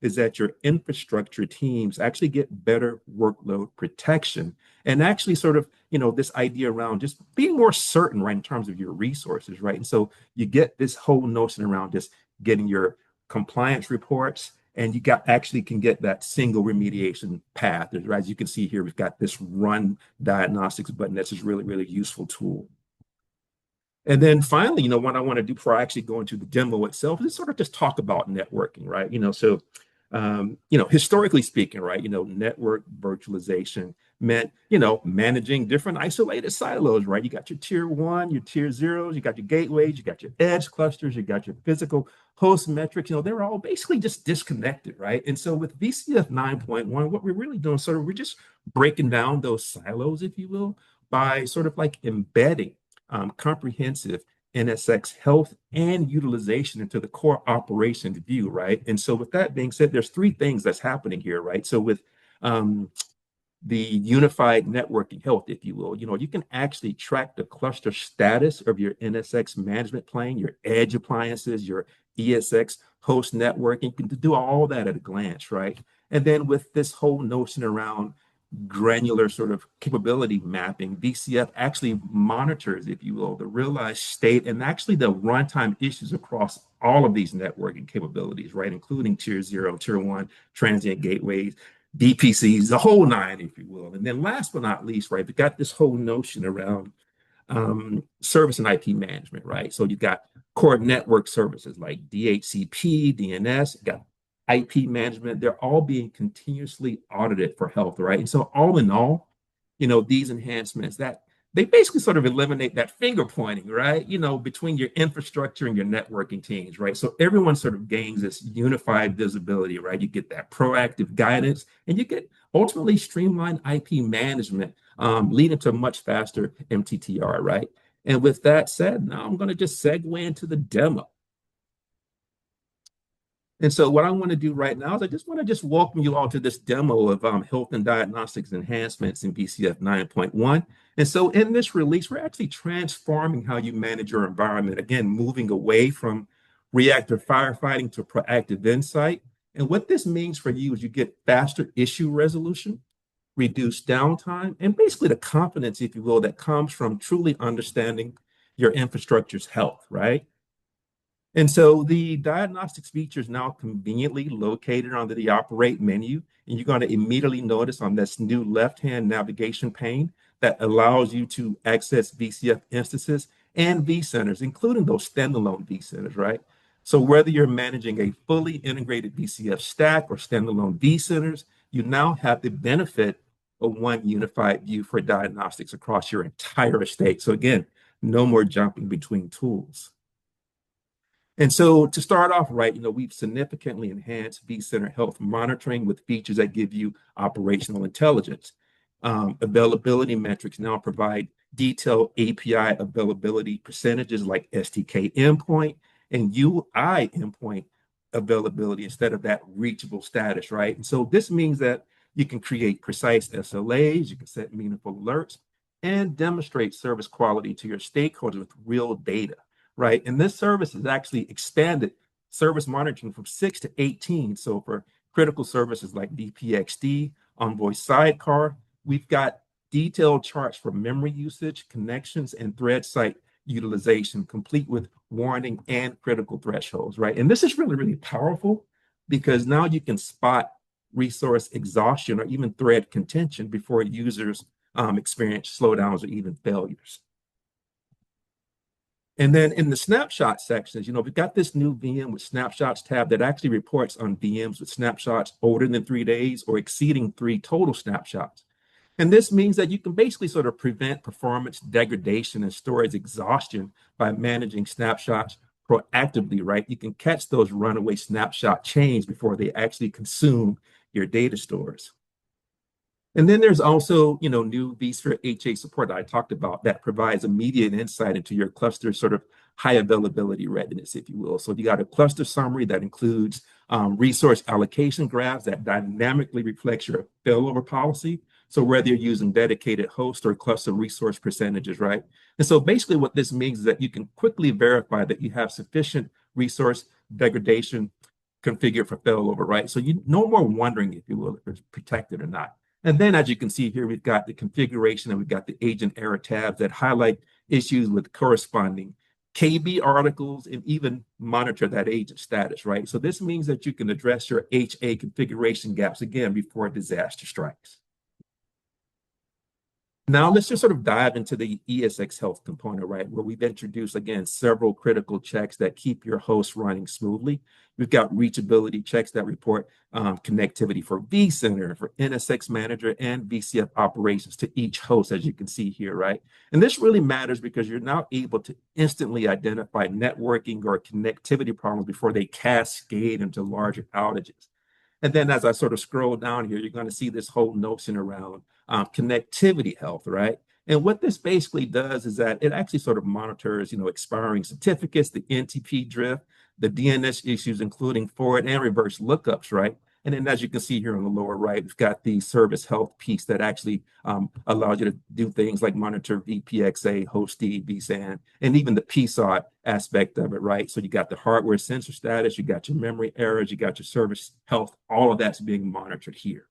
is that your infrastructure teams actually get better workload protection and actually sort of, this idea around just being more certain, right, in terms of your resources, right? And so you get this whole notion around just getting your compliance reports, and you actually can get that single remediation path. As you can see here, we've got this run diagnostics button. That's just really, really useful tool. And then finally, what I want to do before I actually go into the demo itself is sort of just talk about networking, right? So historically speaking, right, network virtualization meant, managing different isolated silos, right? You got your tier 1, your tier 0s, you got your gateways, you got your edge clusters, you got your physical host metrics, they're all basically just disconnected, right? And so with VCF 9.1, what we're really doing, we're just breaking down those silos, if you will, by sort of like embedding comprehensive NSX health and utilization into the core operations view, right? And so with that being said, there's 3 things that's happening here, right? So with the unified networking health, if you will, you can actually track the cluster status of your NSX management plane, your edge appliances, your ESX host networking. You can do all that at a glance, right? And then with this whole notion around granular sort of capability mapping, VCF actually monitors, if you will, the realized state and actually the runtime issues across all of these networking capabilities, right? Including tier 0, tier 1, transient gateways, DPCs, the whole 9, if you will. And then last but not least, right, we got this whole notion around service and IP management, right? So you've got core network services like DHCP, DNS, you got IP management, they're all being continuously audited for health, right? And so all in all, these enhancements that they basically sort of eliminate that finger pointing, right? Between your infrastructure and your networking teams, right? So everyone sort of gains this unified visibility, right? You get that proactive guidance and you get ultimately streamlined IP management, leading to much faster MTTR, right? And with that said, now I'm going to just segue into the demo. And so what I want to do right now is I just want to welcome you all to this demo of health and diagnostics enhancements in VCF 9.1. And so in this release, we're actually transforming how you manage your environment, again, moving away from reactive firefighting to proactive insight. And what this means for you is you get faster issue resolution, reduced downtime, and basically the confidence, if you will, that comes from truly understanding your infrastructure's health, right? And so the diagnostics feature is now conveniently located under the operate menu. And you're going to immediately notice on this new left-hand navigation pane that allows you to access VCF instances and vCenters, including those standalone vCenters, right? So whether you're managing a fully integrated VCF stack or standalone vCenters, you now have the benefit of one unified view for diagnostics across your entire estate. So again, no more jumping between tools. And so to start off right, we've significantly enhanced vCenter health monitoring with features that give you operational intelligence. Availability metrics now provide detailed API availability percentages like SDK endpoint and UI endpoint availability instead of that reachable status, right? And so this means that you can create precise SLAs, you can set meaningful alerts, and demonstrate service quality to your stakeholders with real data. Right. And this service has actually expanded service monitoring from 6 to 18. So for critical services like DPXD, Envoy Sidecar, we've got detailed charts for memory usage, connections, and thread site utilization, complete with warning and critical thresholds. Right. And this is really, really powerful because now you can spot resource exhaustion or even thread contention before users experience slowdowns or even failures. And then in the snapshot sections, we've got this new VM with snapshots tab that actually reports on VMs with snapshots older than 3 days or exceeding 3 total snapshots. And this means that you can basically sort of prevent performance degradation and storage exhaustion by managing snapshots proactively, right? You can catch those runaway snapshot chains before they actually consume your data stores. And then there's also, new vSphere HA support that I talked about that provides immediate insight into your cluster sort of high availability readiness, if you will. So you got a cluster summary that includes resource allocation graphs that dynamically reflects your failover policy. So whether you're using dedicated host or cluster resource percentages, right? And so basically what this means is that you can quickly verify that you have sufficient resource degradation configured for failover, right? So you no more wondering, if you will, if it's protected or not. And then as you can see here, we've got the configuration and we've got the agent error tabs that highlight issues with corresponding KB articles and even monitor that agent status, right? So this means that you can address your HA configuration gaps again before a disaster strikes. Now let's just sort of dive into the ESX health component, right? Where we've introduced, again, several critical checks that keep your host running smoothly. We've got reachability checks that report connectivity for vCenter, for NSX Manager, and VCF operations to each host, as you can see here, right? And this really matters because you're now able to instantly identify networking or connectivity problems before they cascade into larger outages. And then as I sort of scroll down here, you're going to see this whole notion around connectivity health, right? And what this basically does is that it actually sort of monitors, expiring certificates, the NTP drift, the DNS issues, including forward and reverse lookups, right? And then as you can see here on the lower right, we've got the service health piece that actually allows you to do things like monitor VPXA, hostd, vSAN, and even the PSOD aspect of it, right? So you got the hardware sensor status, you got your memory errors, you got your service health, all of that's being monitored here.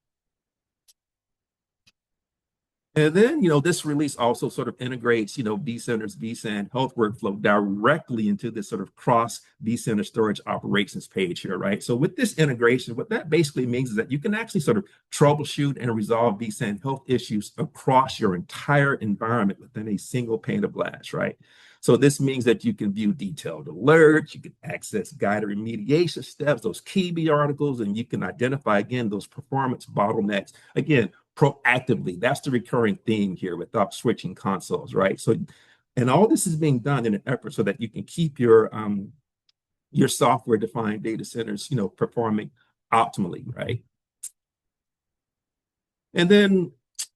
And then, this release also sort of integrates, vCenter's vSAN health workflow directly into this sort of cross vCenter storage operations page here, right? So with this integration, what that basically means is that you can actually sort of troubleshoot and resolve vSAN health issues across your entire environment within a single pane of glass, right? So this means that you can view detailed alerts, you can access guided remediation steps, those KB articles, and you can identify, again, those performance bottlenecks, again, proactively. That's the recurring theme here without switching consoles, right? So, and all this is being done in an effort so that you can keep your software-defined data centers, performing optimally, right? And then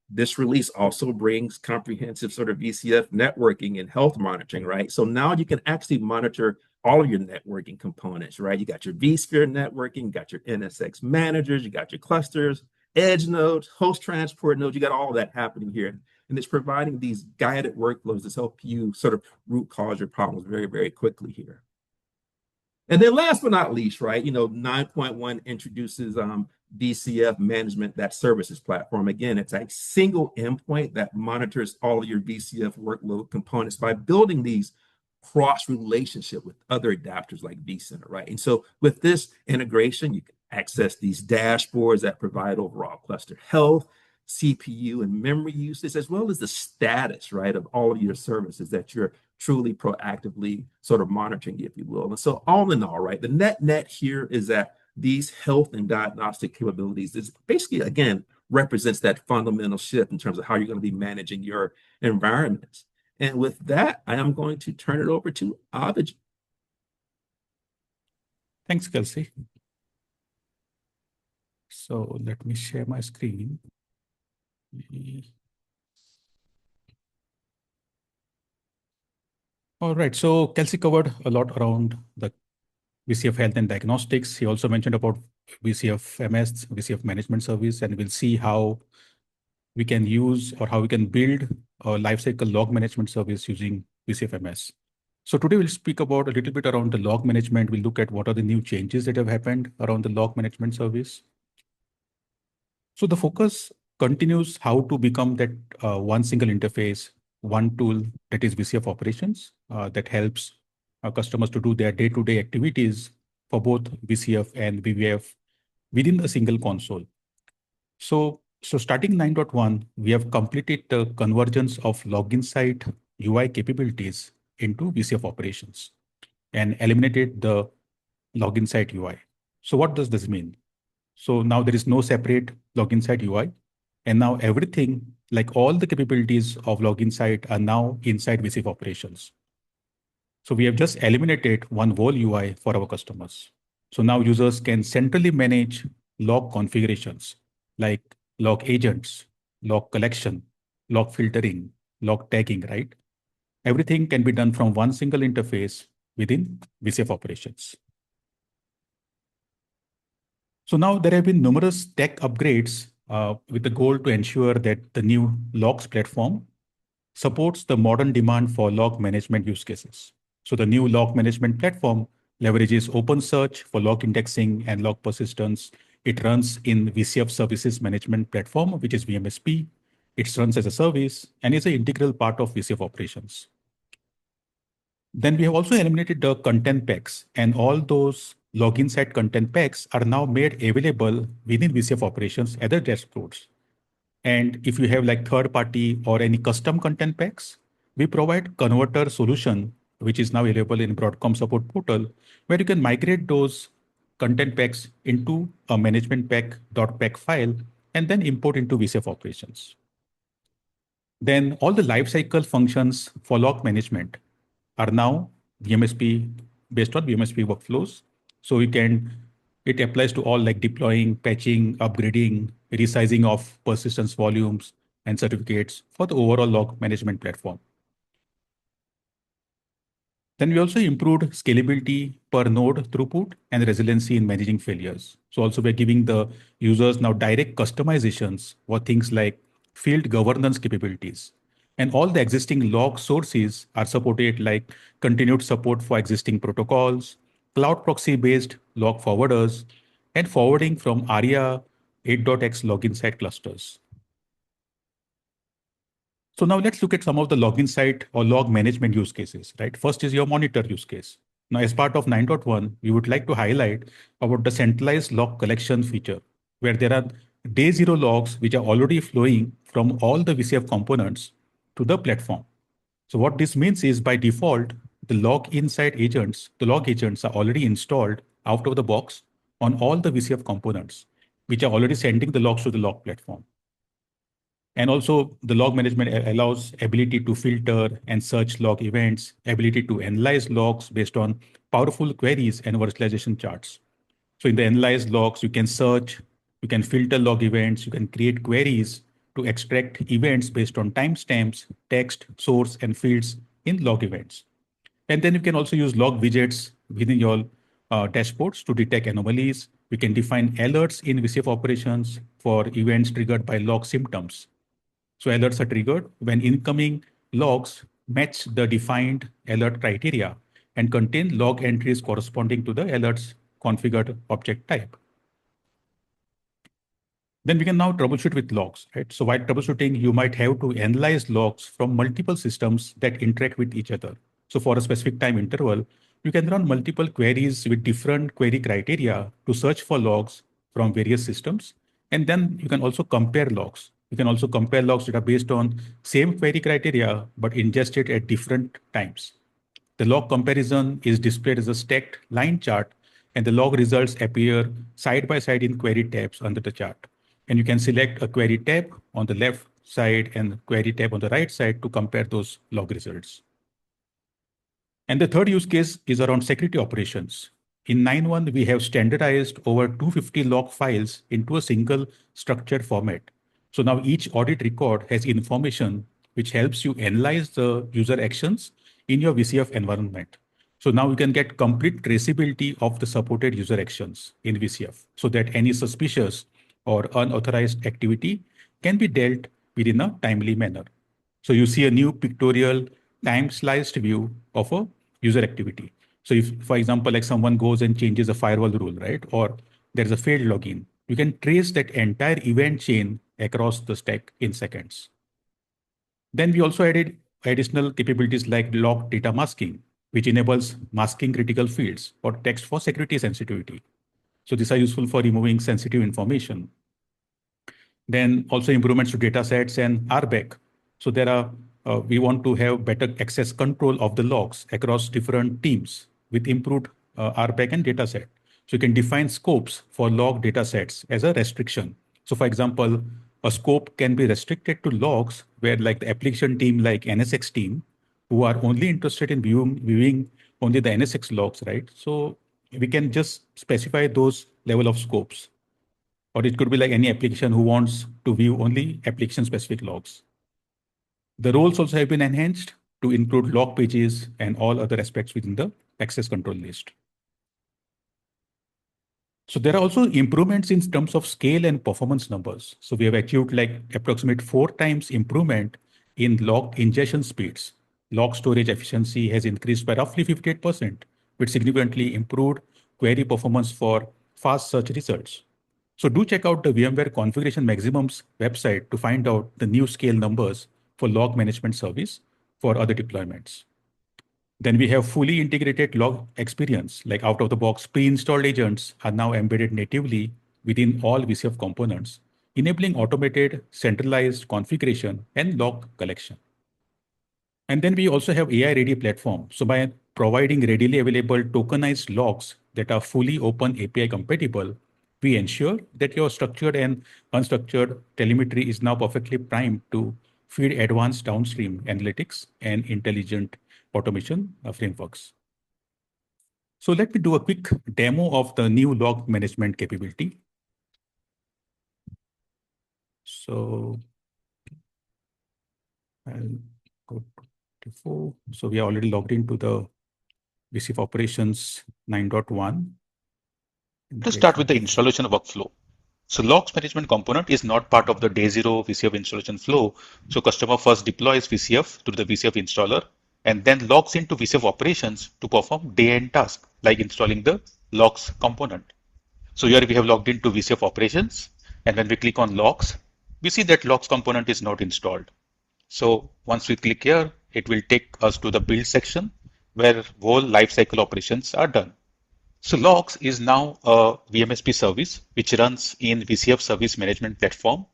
this release also brings comprehensive sort of VCF networking and health monitoring, right? So now you can actually monitor all of your networking components, right? You got your vSphere networking, you got your NSX managers, you got your clusters, edge nodes, host transport nodes, you got all of that happening here. And it's providing these guided workflows to help you sort of root cause your problems very, very quickly here. And then last but not least, right, 9.1 introduces VCF management, that services platform. Again, it's a single endpoint that monitors all of your VCF workload components by building these cross relationship with other adapters like vCenter, right? And so with this integration, you can access these dashboards that provide overall cluster health, CPU and memory usage, as well as the status, right, of all of your services that you're truly proactively sort of monitoring, if you will. And so all in all, right, the net here is that these health and diagnostic capabilities is basically, again, represents that fundamental shift in terms of how you're going to be managing your environments. And with that, I am going to turn it over to Abhijit. Thanks, Kelcey. So let me share my screen. All right, so Kelcey covered a lot around the VCF health and diagnostics. He also mentioned about VCF MS, VCF management service, and we'll see how we can use or how we can build a lifecycle log management service using VCF MS. So today we'll speak about a little bit around the log management. We'll look at what are the new changes that have happened around the log management service. So the focus continues how to become that one single interface, one tool that is VCF operations that helps our customers to do their day-to-day activities for both VCF and VVF within a single console. So starting 9.1, we have completed the convergence of login site UI capabilities into VCF operations and eliminated the login site UI. So what does this mean? So now there is no separate login site UI. And now everything, like all the capabilities of login site, are now inside VCF operations. So we have just eliminated one whole UI for our customers. So now users can centrally manage log configurations like log agents, log collection, log filtering, log tagging, right? Everything can be done from one single interface within VCF operations. So now there have been numerous tech upgrades with the goal to ensure that the new logs platform supports the modern demand for log management use cases. So the new log management platform leverages OpenSearch for log indexing and log persistence. It runs in VCF Services Management Platform, which is VMSP. It runs as a service and is an integral part of VCF operations. Then we have also eliminated the content packs, and all those login site content packs are now made available within VCF operations as the dashboards. And if you have like third party or any custom content packs, we provide converter solution, which is now available in Broadcom support portal, where you can migrate those content packs into a management pack.pack file and then import into VCF operations. Then all the lifecycle functions for log management are now VMSP based on VMSP workflows. So it applies to all like deploying, patching, upgrading, resizing of persistence volumes and certificates for the overall log management platform. Then we also improved scalability per node throughput and resiliency in managing failures. So also we're giving the users now direct customizations for things like field governance capabilities. And all the existing log sources are supported, like continued support for existing protocols, cloud proxy based log forwarders, and forwarding from ARIA 8.x login site clusters. So now let's look at some of the login site or log management use cases, right? First is your monitor use case. Now, as part of 9.1, we would like to highlight about the centralized log collection feature, where there are day zero logs which are already flowing from all the VCF components to the platform. So what this means is by default, the log agents are already installed out of the box on all the VCF components, which are already sending the logs to the log platform. And also the log management allows ability to filter and search log events, ability to analyze logs based on powerful queries and virtualization charts. So in the analyzed logs, you can search, you can filter log events, you can create queries to extract events based on timestamps, text, source, and fields in log events. And then you can also use log widgets within your dashboards to detect anomalies. We can define alerts in VCF operations for events triggered by log symptoms. So alerts are triggered when incoming logs match the defined alert criteria and contain log entries corresponding to the alert's configured object type. Then we can now troubleshoot with logs, right? So while troubleshooting, you might have to analyze logs from multiple systems that interact with each other. So for a specific time interval, you can run multiple queries with different query criteria to search for logs from various systems. And then you can also compare logs. You can also compare logs that are based on same query criteria, but ingested at different times. The log comparison is displayed as a stacked line chart, and the log results appear side by side in query tabs under the chart. And you can select a query tab on the left side and query tab on the right side to compare those log results. And the third use case is around security operations. In 9.1, we have standardized over 250 log files into a single structured format. So now each audit record has information which helps you analyze the user actions in your VCF environment. So now you can get complete traceability of the supported user actions in VCF so that any suspicious or unauthorized activity can be dealt with in a timely manner. So you see a new pictorial time sliced view of a user activity. So if, for example, like someone goes and changes a firewall rule, right? Or there's a failed login, you can trace that entire event chain across the stack in seconds. Then we also added additional capabilities like log data masking, which enables masking critical fields or text for security sensitivity. So these are useful for removing sensitive information. Then also improvements to data sets and RBAC. So we want to have better access control of the logs across different teams with improved RBAC and data set. So you can define scopes for log data sets as a restriction. So for example, a scope can be restricted to logs where like the application team, like NSX team, who are only interested in viewing only the NSX logs, right? So we can just specify those level of scopes. Or it could be like any application who wants to view only application-specific logs. The roles also have been enhanced to include log pages and all other aspects within the access control list. So there are also improvements in terms of scale and performance numbers. So we have achieved like approximate 4 times improvement in log ingestion speeds. Log storage efficiency has increased by roughly 58%, which significantly improved query performance for fast search results. So do check out the VMware Configuration Maximums website to find out the new scale numbers for log management service for other deployments. Then we have fully integrated log experience, like out-of-the-box pre-installed agents are now embedded natively within all VCF components, enabling automated, centralized configuration and log collection. And then we also have AI-ready platform. So by providing readily available tokenized logs that are fully open API compatible, we ensure that your structured and unstructured telemetry is now perfectly primed to feed advanced downstream analytics and intelligent automation frameworks. So let me do a quick demo of the new log management capability. So I'll go to 4. So we are already logged into the VCF operations 9.1. To start with the installation workflow. So logs management component is not part of the day 0 VCF installation flow. So customer first deploys VCF through the VCF installer and then logs into VCF operations to perform day-end tasks like installing the logs component. So here we have logged into VCF operations, and when we click on logs, we see that logs component is not installed. So once we click here, it will take us to the build section where whole lifecycle operations are done. So logs is now a VMSP service which runs in VCF service management platform,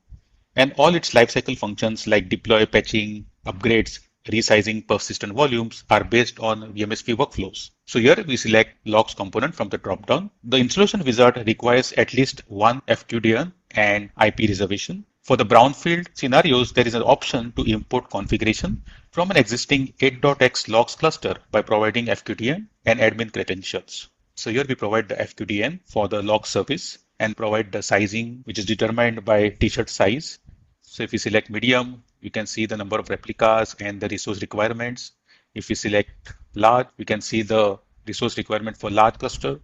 and all its lifecycle functions like deploy, patching, upgrades, resizing persistent volumes are based on VMSP workflows. So here we select logs component from the dropdown. The installation wizard requires at least one FQDN and IP reservation. For the brownfield scenarios, there is an option to import configuration from an existing 8.x logs cluster by providing FQDN and admin credentials. So here we provide the FQDN for the log service and provide the sizing, which is determined by t-shirt size. So if we select medium, you can see the number of replicas and the resource requirements. If we select large, we can see the resource requirement for large cluster.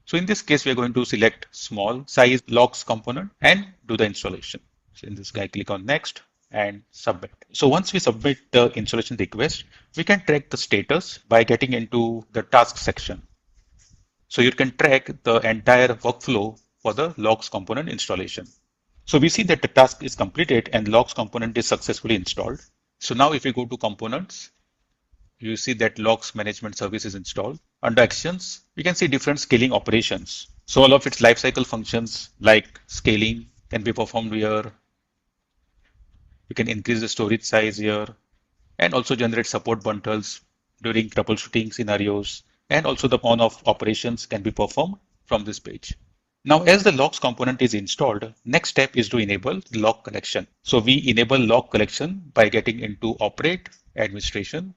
So in this case, we are going to select small size logs component and do the installation. So in this guy, click on next and submit. So once we submit the installation request, we can track the status by getting into the task section. So you can track the entire workflow for the logs component installation. So we see that the task is completed and logs component is successfully installed. So now if we go to components, you see that logs management service is installed. Under actions, we can see different scaling operations. So all of its lifecycle functions like scaling can be performed here. We can increase the storage size here and also generate support bundles during troubleshooting scenarios. And also the on-off operations can be performed from this page. Now, as the logs component is installed, next step is to enable log collection. So we enable log collection by getting into operate, administration,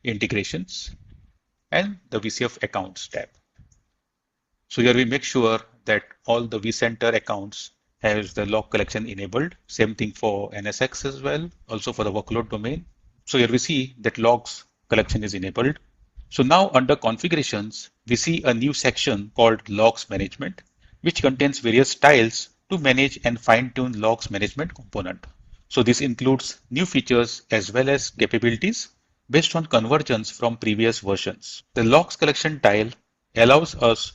integrations, and the VCF accounts tab. So here we make sure that all the vCenter accounts has the log collection enabled. Same thing for NSX as well, also for the workload domain. So here we see that logs collection is enabled. So now under configurations, we see a new section called logs management, which contains various tiles to manage and fine-tune logs management component. So this includes new features as well as capabilities based on conversions from previous versions. The logs collection tile allows us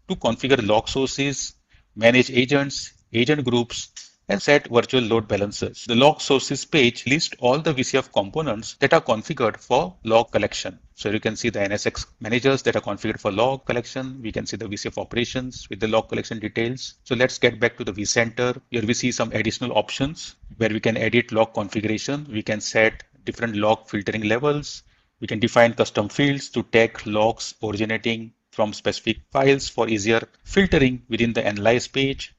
to configure log sources, manage agents, agent groups, and set virtual load balancers. The log sources page lists all the VCF components that are configured for log collection. So you can see the NSX managers that are configured for log collection. We can see the VCF operations with the log collection details. So let's get back to the vCenter. Here we see some additional options where we can edit log configuration. We can set different log filtering levels. We can define custom fields to tag logs originating from specific files for easier filtering within the analyze page.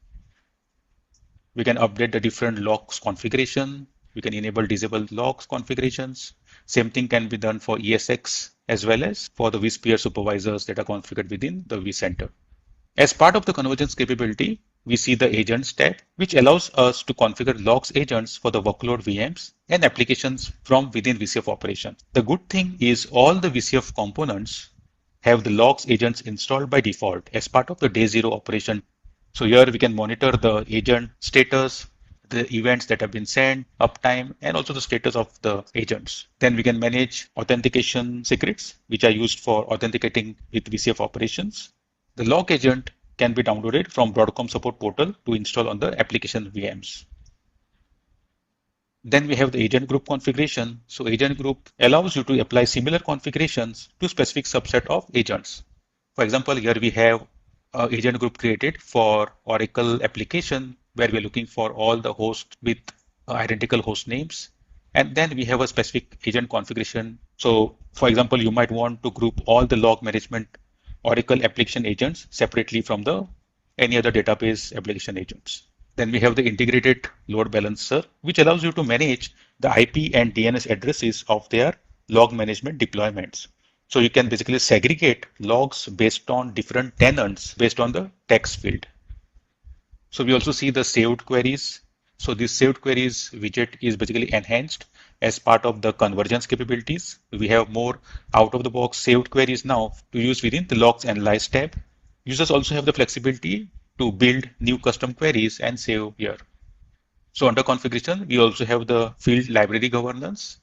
We can update the different logs configuration. We can enable disable logs configurations. Same thing can be done for ESX as well as for the vSphere supervisors that are configured within the vCenter. As part of the convergence capability, we see the agents tab, which allows us to configure logs agents for the workload VMs and applications from within VCF operations. The good thing is all the VCF components have the logs agents installed by default as part of the day 0 operation So here we can monitor the agent status, the events that have been sent, uptime, and also the status of the agents. Then we can manage authentication secrets, which are used for authenticating with VCF operations. The log agent can be downloaded from Broadcom support portal to install on the application VMs. Then we have the agent group configuration. So agent group allows you to apply similar configurations to specific subset of agents. For example, here we have an agent group created for Oracle application where we're looking for all the hosts with identical host names. And then we have a specific agent configuration. So for example, you might want to group all the log management Oracle application agents separately from the any other database application agents. Then we have the integrated load balancer, which allows you to manage the IP and DNS addresses of their log management deployments. So you can basically segregate logs based on different tenants based on the text field. So we also see the saved queries. So this saved queries widget is basically enhanced as part of the convergence capabilities. We have more out-of-the-box saved queries now to use within the logs analyze tab. Users also have the flexibility to build new custom queries and save here. So under configuration, we also have the field library governance.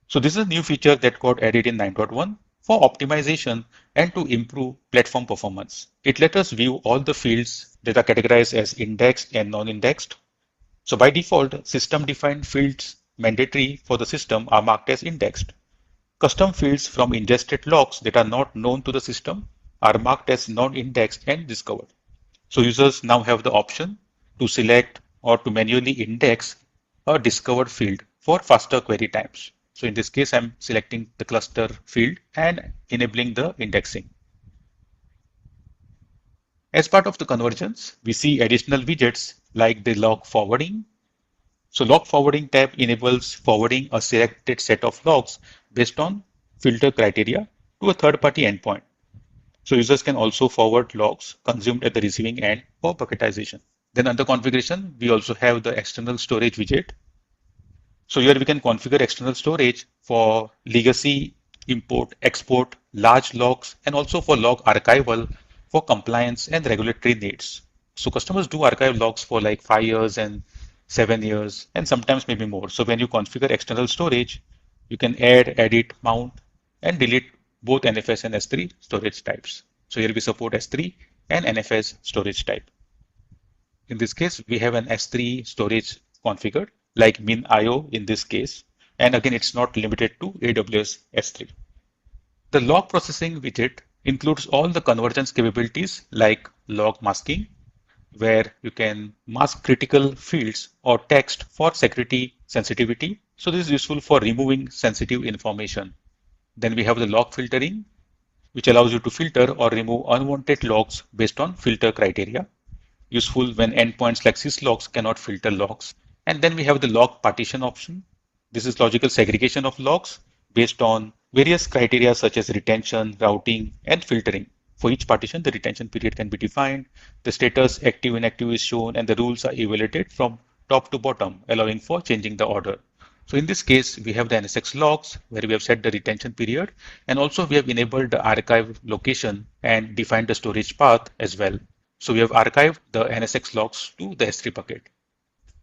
So this is a new feature that got added in 9.1 for optimization and to improve platform performance. It lets us view all the fields that are categorized as indexed and non-indexed. So by default, system-defined fields mandatory for the system are marked as indexed. Custom fields from ingested logs that are not known to the system are marked as non-indexed and discovered. So users now have the option to select or to manually index a discovered field for faster query times. So in this case, I'm selecting the cluster field and enabling the indexing. As part of the convergence, we see additional widgets like the log forwarding. So log forwarding tab enables forwarding a selected set of logs based on filter criteria to a third-party endpoint. So users can also forward logs consumed at the receiving end for bucketization. Then under configuration, we also have the external storage widget. So here we can configure external storage for legacy, import, export, large logs, and also for log archival for compliance and regulatory needs. So customers do archive logs for like 5 years and 7 years, and sometimes maybe more. So when you configure external storage, you can add, edit, mount, and delete both NFS and S3 storage types. So here we support S3 and NFS storage type. In this case, we have an S3 storage configured like min.io in this case. And again, it's not limited to AWS S3. The log processing widget includes all the convergence capabilities like log masking, where you can mask critical fields or text for security sensitivity. So this is useful for removing sensitive information. Then we have the log filtering, which allows you to filter or remove unwanted logs based on filter criteria. Useful when endpoints like syslogs cannot filter logs. And then we have the log partition option. This is logical segregation of logs based on various criteria such as retention, routing, and filtering. For each partition, the retention period can be defined, the status active inactive is shown, and the rules are evaluated from top to bottom, allowing for changing the order. So in this case, we have the NSX logs where we have set the retention period, and also we have enabled the archive location and defined the storage path as well. So we have archived the NSX logs to the S3 bucket.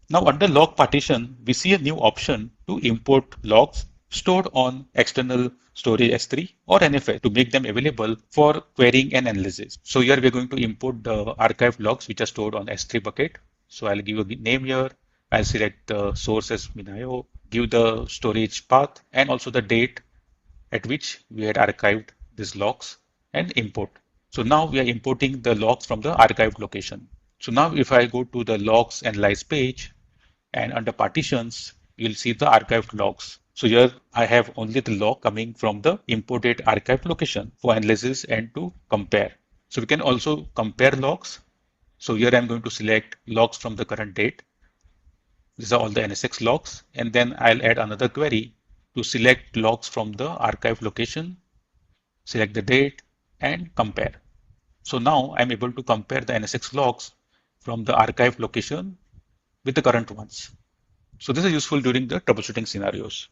Now under log partition, we see a new option to import logs stored on external storage S3 or NFS to make them available for querying and analysis. So here we're going to import the archived logs which are stored on S3 bucket. So I'll give a name here. I'll select the source as min.io, give the storage path and also the date at which we had archived these logs and import. So now we are importing the logs from the archived location. So now if I go to the logs analyze page and under partitions, you'll see the archived logs. So here I have only the log coming from the imported archived location for analysis and to compare. So we can also compare logs. So here I'm going to select logs from the current date. These are all the NSX logs. And then I'll add another query to select logs from the archived location, select the date and compare. So now I'm able to compare the NSX logs from the archived location with the current ones. So this is useful during the troubleshooting scenarios.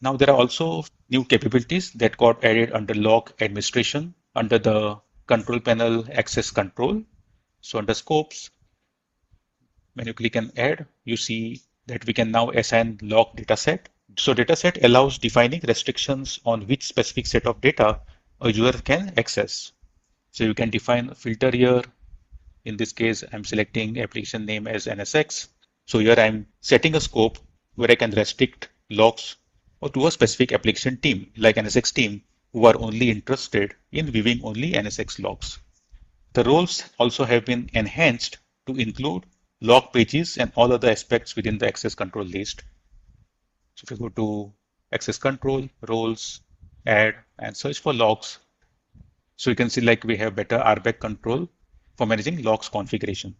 Now there are also new capabilities that got added under log administration under the control panel access control. So under scopes, when you click on add, you see that we can now assign log dataset. So dataset allows defining restrictions on which specific set of data a user can access. So you can define a filter here. In this case, I'm selecting application name as NSX. So here I'm setting a scope where I can restrict logs or to a specific application team like NSX team who are only interested in viewing only NSX logs. The roles also have been enhanced to include log pages and all other aspects within the access control list. So if you go to access control, roles, add, and search for logs, so you can see like we have better RBAC control for managing logs configuration.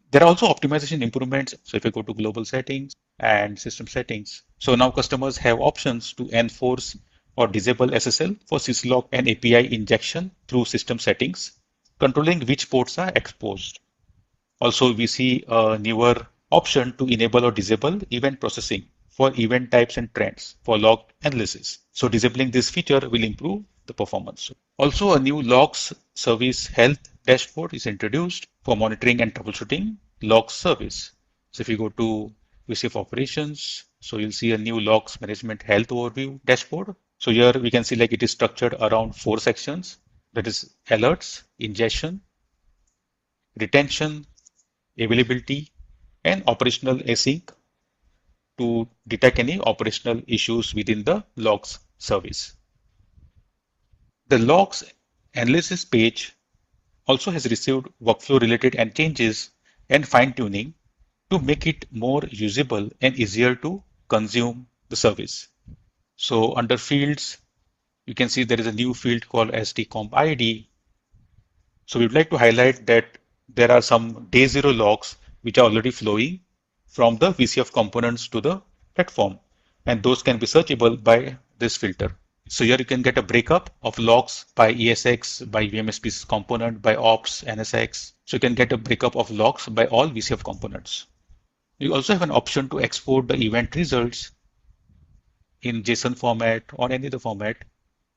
There are also optimization improvements. So if you go to global settings and system settings, so now customers have options to enforce or disable SSL for syslog and API injection through system settings, controlling which ports are exposed. Also, we see a newer option to enable or disable event processing for event types and trends for log analysis. So disabling this feature will improve the performance. Also, a new logs service health dashboard is introduced for monitoring and troubleshooting logs service. So if you go to VCF operations, so you'll see a new logs management health overview dashboard. So here we can see like it is structured around 4 sections, that is alerts, ingestion, retention, availability, and operational async to detect any operational issues within the logs service. The logs analysis page also has received workflow related and changes and fine tuning to make it more usable and easier to consume the service. So under fields, you can see there is a new field called SDComp ID. So we'd like to highlight that there are some day zero logs which are already flowing from the VCF components to the platform, and those can be searchable by this filter. So here you can get a breakup of logs by ESX, by VMSP's component, by ops, NSX. So you can get a breakup of logs by all VCF components. You also have an option to export the event results in JSON format or any other format,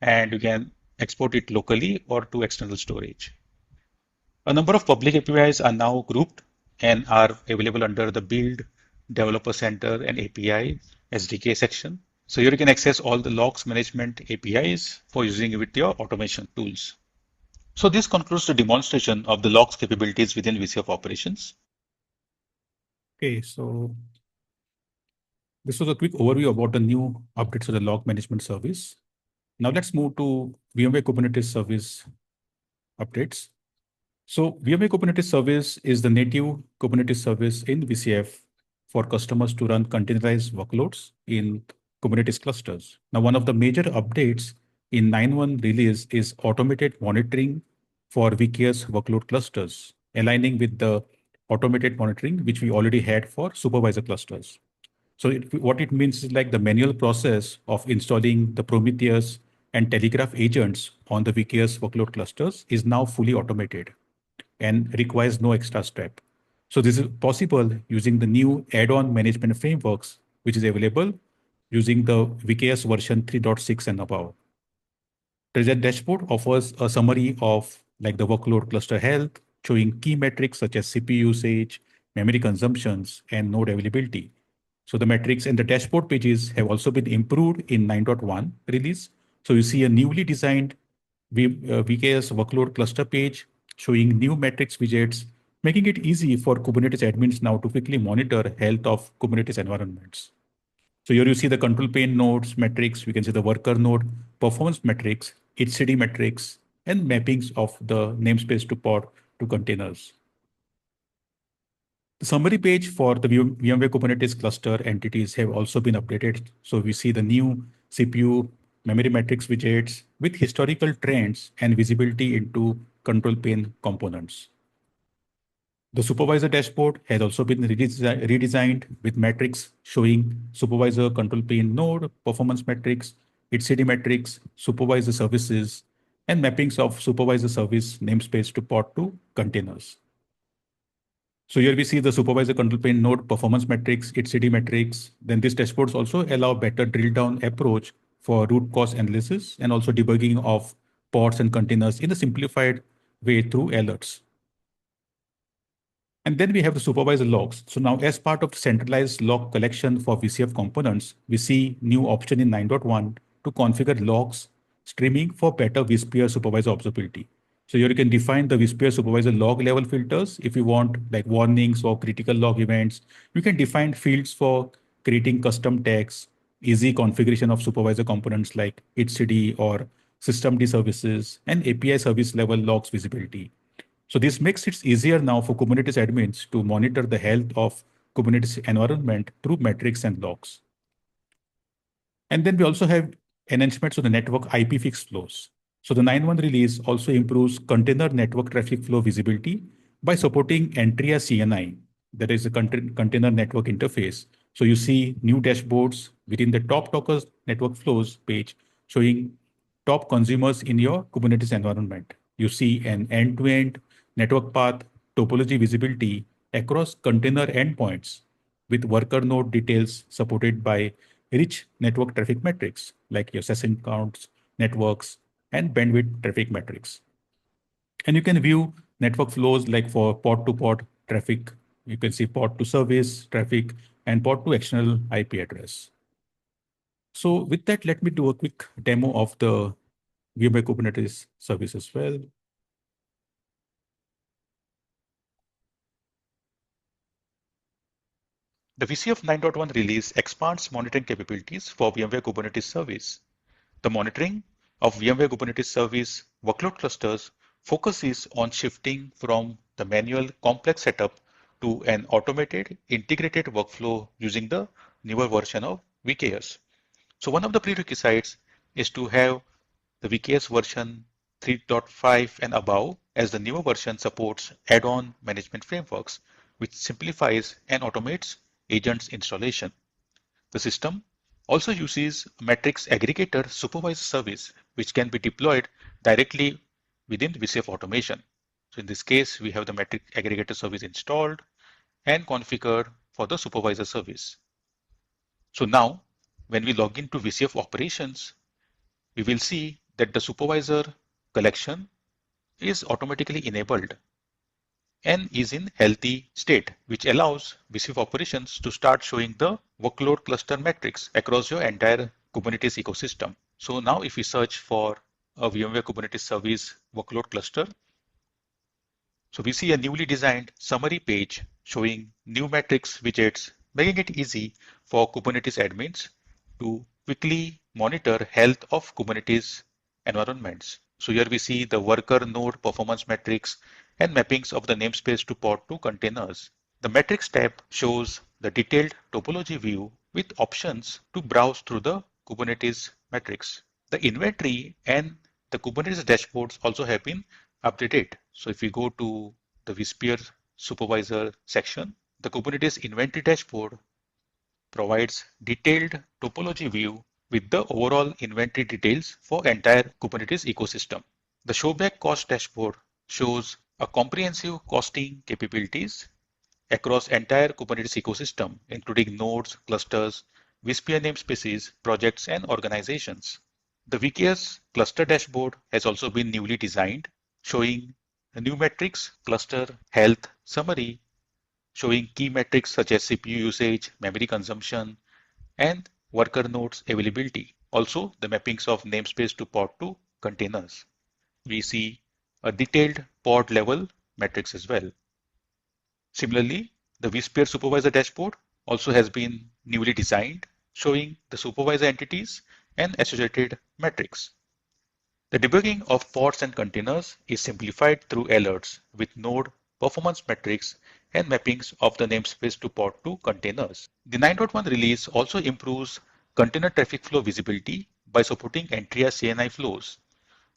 and you can export it locally or to external storage. A number of public APIs are now grouped and are available under the Build, Developer Center, and API SDK section. So here you can access all the logs management APIs for using it with your automation tools. So this concludes the demonstration of the logs capabilities within VCF operations. Okay, so this was a quick overview about the new updates to the log management service. Now let's move to VMware Kubernetes service updates. So VMware Kubernetes service is the native Kubernetes service in VCF for customers to run containerized workloads in Kubernetes clusters. Now, one of the major updates in 9.1 release is automated monitoring for VKS workload clusters, aligning with the automated monitoring which we already had for supervisor clusters. So what it means is like the manual process of installing the Prometheus and Telegraph agents on the VKS workload clusters is now fully automated and requires no extra step. So this is possible using the new add-on management frameworks, which is available using the VKS version 3.6 and above. The dashboard offers a summary of like the workload cluster health, showing key metrics such as CPU usage, memory consumptions, and node availability. So the metrics and the dashboard pages have also been improved in 9.1 release. So you see a newly designed VKS workload cluster page showing new metrics widgets, making it easy for Kubernetes admins now to quickly monitor health of Kubernetes environments. So here you see the control plane nodes metrics. We can see the worker node performance metrics, HCD metrics, and mappings of the namespace to pod to containers. The summary page for the VMware Kubernetes cluster entities have also been updated. So we see the new CPU memory metrics widgets with historical trends and visibility into control plane components. The supervisor dashboard has also been redesigned with metrics showing supervisor control plane node, performance metrics, HCD metrics, supervisor services, and mappings of supervisor service namespace to pod to containers. So here we see the supervisor control plane node performance metrics, HCD metrics. Then these dashboards also allow better drill down approach for root cause analysis and also debugging of pods and containers in a simplified way through alerts. And then we have the supervisor logs. So now as part of the centralized log collection for VCF components, we see new option in 9.1 to configure logs streaming for better vSphere supervisor observability. So here you can define the vSphere supervisor log level filters. If you want like warnings or critical log events, you can define fields for creating custom tags, easy configuration of supervisor components like etcd or systemd services, and API service level logs visibility. So this makes it easier now for Kubernetes admins to monitor the health of Kubernetes environment through metrics and logs. And then we also have enhancements to the network IP fix flows. So the 9.1 release also improves container network traffic flow visibility by supporting Entria CNI, that is a container network interface. So you see new dashboards within the top Docker network flows page showing top consumers in your Kubernetes environment. You see an end-to-end network path topology visibility across container endpoints with worker node details supported by rich network traffic metrics like your session counts, networks, and bandwidth traffic metrics. And you can view network flows like for pod to pod traffic. You can see pod to service traffic and pod to external IP address. So with that, let me do a quick demo of the VMware Kubernetes service as well. The VCF 9.1 release expands monitoring capabilities for VMware Kubernetes Service. The monitoring of VMware Kubernetes Service workload clusters focuses on shifting from the manual complex setup to an automated integrated workflow using the newer version of VKS. So one of the prerequisites is to have the VKS version 3.5 and above, as the newer version supports add-on management frameworks, which simplifies and automates agents installation. The system also uses metrics aggregator supervisor service, which can be deployed directly within VCF automation. So in this case, we have the metric aggregator service installed and configured for the supervisor service. So now, when we log into VCF operations, we will see that the supervisor collection is automatically enabled and is in healthy state, which allows VCF operations to start showing the workload cluster metrics across your entire Kubernetes ecosystem. So now if we search for a VMware Kubernetes service workload cluster, so we see a newly designed summary page showing new metrics widgets, making it easy for Kubernetes admins to quickly monitor health of Kubernetes environments. So here we see the worker node performance metrics and mappings of the namespace to pod to containers. The metrics tab shows the detailed topology view with options to browse through the Kubernetes metrics. The inventory and the Kubernetes dashboards also have been updated. So if we go to the vSphere supervisor section, the Kubernetes inventory dashboard provides detailed topology view with the overall inventory details for entire Kubernetes ecosystem. The showback cost dashboard shows a comprehensive costing capabilities across entire Kubernetes ecosystem, including nodes, clusters, vSphere namespaces, projects, and organizations. The VKS cluster dashboard has also been newly designed, showing the new metrics, cluster health summary, showing key metrics such as CPU usage, memory consumption, and worker nodes availability. Also, the mappings of namespace to pod to containers. We see a detailed pod level metrics as well. Similarly, the vSphere supervisor dashboard also has been newly designed, showing the supervisor entities and associated metrics. The debugging of pods and containers is simplified through alerts with node performance metrics and mappings of the namespace to pod to containers. The 9.1 release also improves container traffic flow visibility by supporting Entria CNI flows.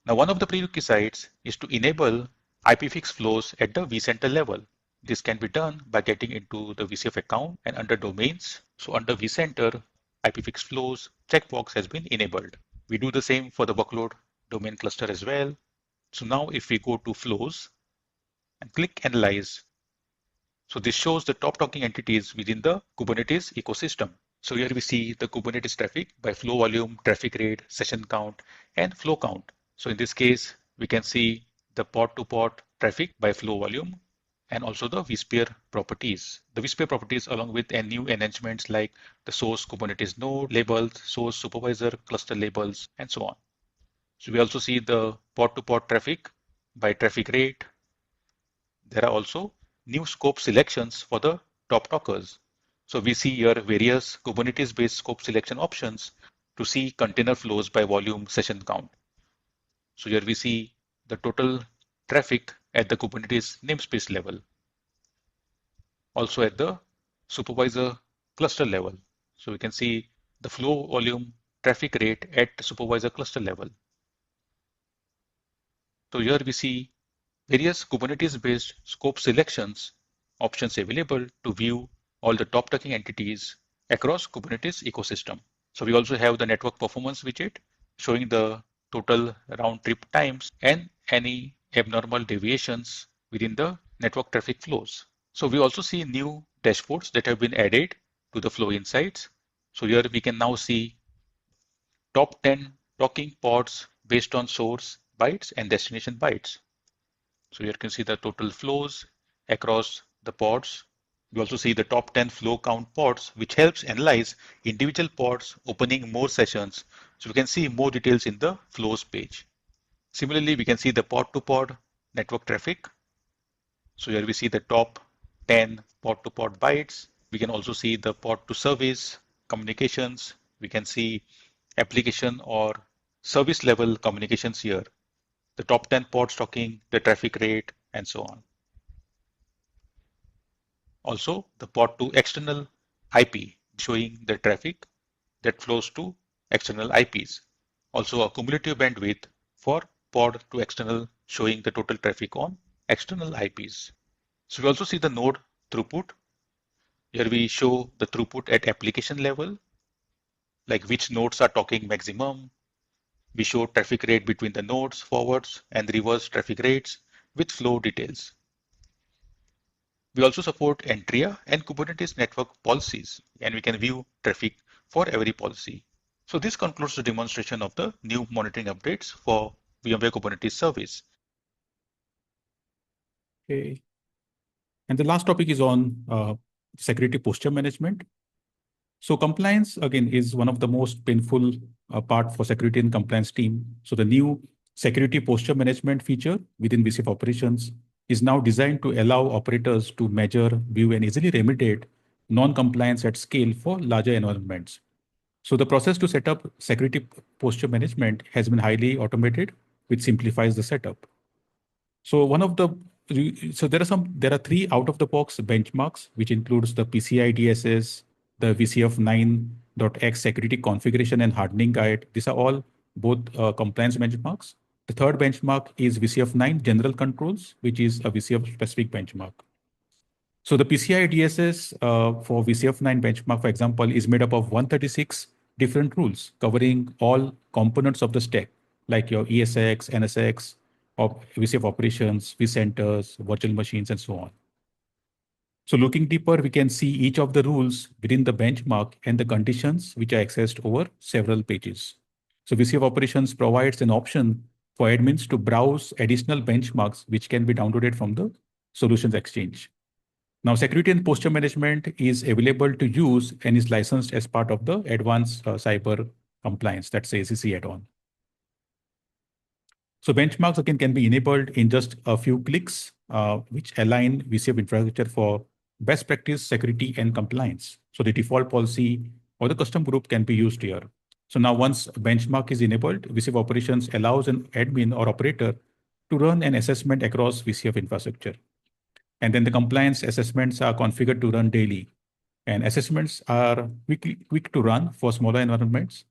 Now, one of the prerequisites is to enable IPFix flows at the vCenter level. This can be done by getting into the VCF account and under domains. So under vCenter, IPFix flows checkbox has been enabled. We do the same for the workload domain cluster as well. So now if we go to flows and click analyze, so this shows the top talking entities within the Kubernetes ecosystem. So here we see the Kubernetes traffic by flow volume, traffic rate, session count, and flow count. So in this case, we can see the pod to pod traffic by flow volume, and also the vSphere properties. The vSphere properties along with new enhancements like the source Kubernetes node labels, source supervisor cluster labels, and so on. So we also see the pod-to-pod traffic by traffic rate. There are also new scope selections for the top talkers. So we see here various Kubernetes-based scope selection options to see container flows by volume session count. So here we see the total traffic at the Kubernetes namespace level. Also at the supervisor cluster level. So we can see the flow volume traffic rate at the supervisor cluster level. So here we see various Kubernetes-based scope selections options available to view all the top talking entities across Kubernetes ecosystem. So we also have the network performance widget showing the total round trip times and any abnormal deviations within the network traffic flows. So we also see new dashboards that have been added to the flow insights. So here we can now see top 10 talking pods based on source bytes and destination bytes. So here you can see the total flows across the pods. We also see the top 10 flow count pods, which helps analyze individual pods opening more sessions. So we can see more details in the flows page. Similarly, we can see the pod-to-pod network traffic. So here we see the top 10 pod-to-pod bytes. We can also see the pod-to-service communications. We can see application or service level communications here. The top 10 pods talking, the traffic rate, and so on. Also, the pod to external IP showing the traffic that flows to external IPs. Also, a cumulative bandwidth for pod to external showing the total traffic on external IPs. So we also see the node throughput. Here we show the throughput at application level, like which nodes are talking maximum. We show traffic rate between the nodes, forwards and reverse traffic rates with flow details. We also support Entria and Kubernetes network policies, and we can view traffic for every policy. So this concludes the demonstration of the new monitoring updates for VMware Kubernetes service. Okay. And the last topic is on security posture management. So compliance, again, is one of the most painful part for security and compliance team. So the new security posture management feature within VCF operations is now designed to allow operators to measure, view, and easily remediate non-compliance at scale for larger environments. So the process to set up security posture management has been highly automated, which simplifies the setup. So there are three out-of-the-box benchmarks, which includes the PCI DSS, the VCF 9.x security configuration and hardening guide. These are all both compliance benchmarks. The third benchmark is VCF 9 general controls, which is a VCF specific benchmark. So the PCI DSS for VCF 9 benchmark, for example, is made up of 136 different rules covering all components of the stack, like your ESX, NSX, VCF operations, vCenters, virtual machines, and so on. So looking deeper, we can see each of the rules within the benchmark and the conditions which are accessed over several pages. So VCF operations provides an option for admins to browse additional benchmarks which can be downloaded from the Solutions Exchange. Now, security and posture management is available to use and is licensed as part of the Advanced Cyber Compliance, that's ACC add-on. So benchmarks again can be enabled in just a few clicks, which align VCF infrastructure for best practice security and compliance. So the default policy or the custom group can be used here. So now once a benchmark is enabled, VCF operations allows an admin or operator to run an assessment across VCF infrastructure. And then the compliance assessments are configured to run daily. And assessments are quick to run for smaller environments.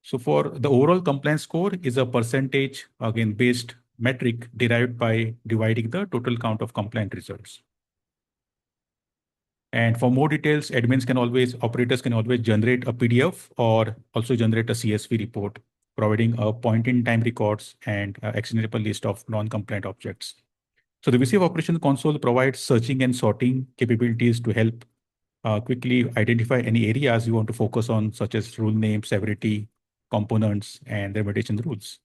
So for the overall compliance score is a percentage, again, based metric derived by dividing the total count of compliant results. And for more details, operators can always generate a PDF or also generate a CSV report, providing a point-in-time records and actionable list of non-compliant objects. So the VCF Operations Console provides searching and sorting capabilities to help quickly identify any areas you want to focus on, such as rule name, severity, components, and remediation rules.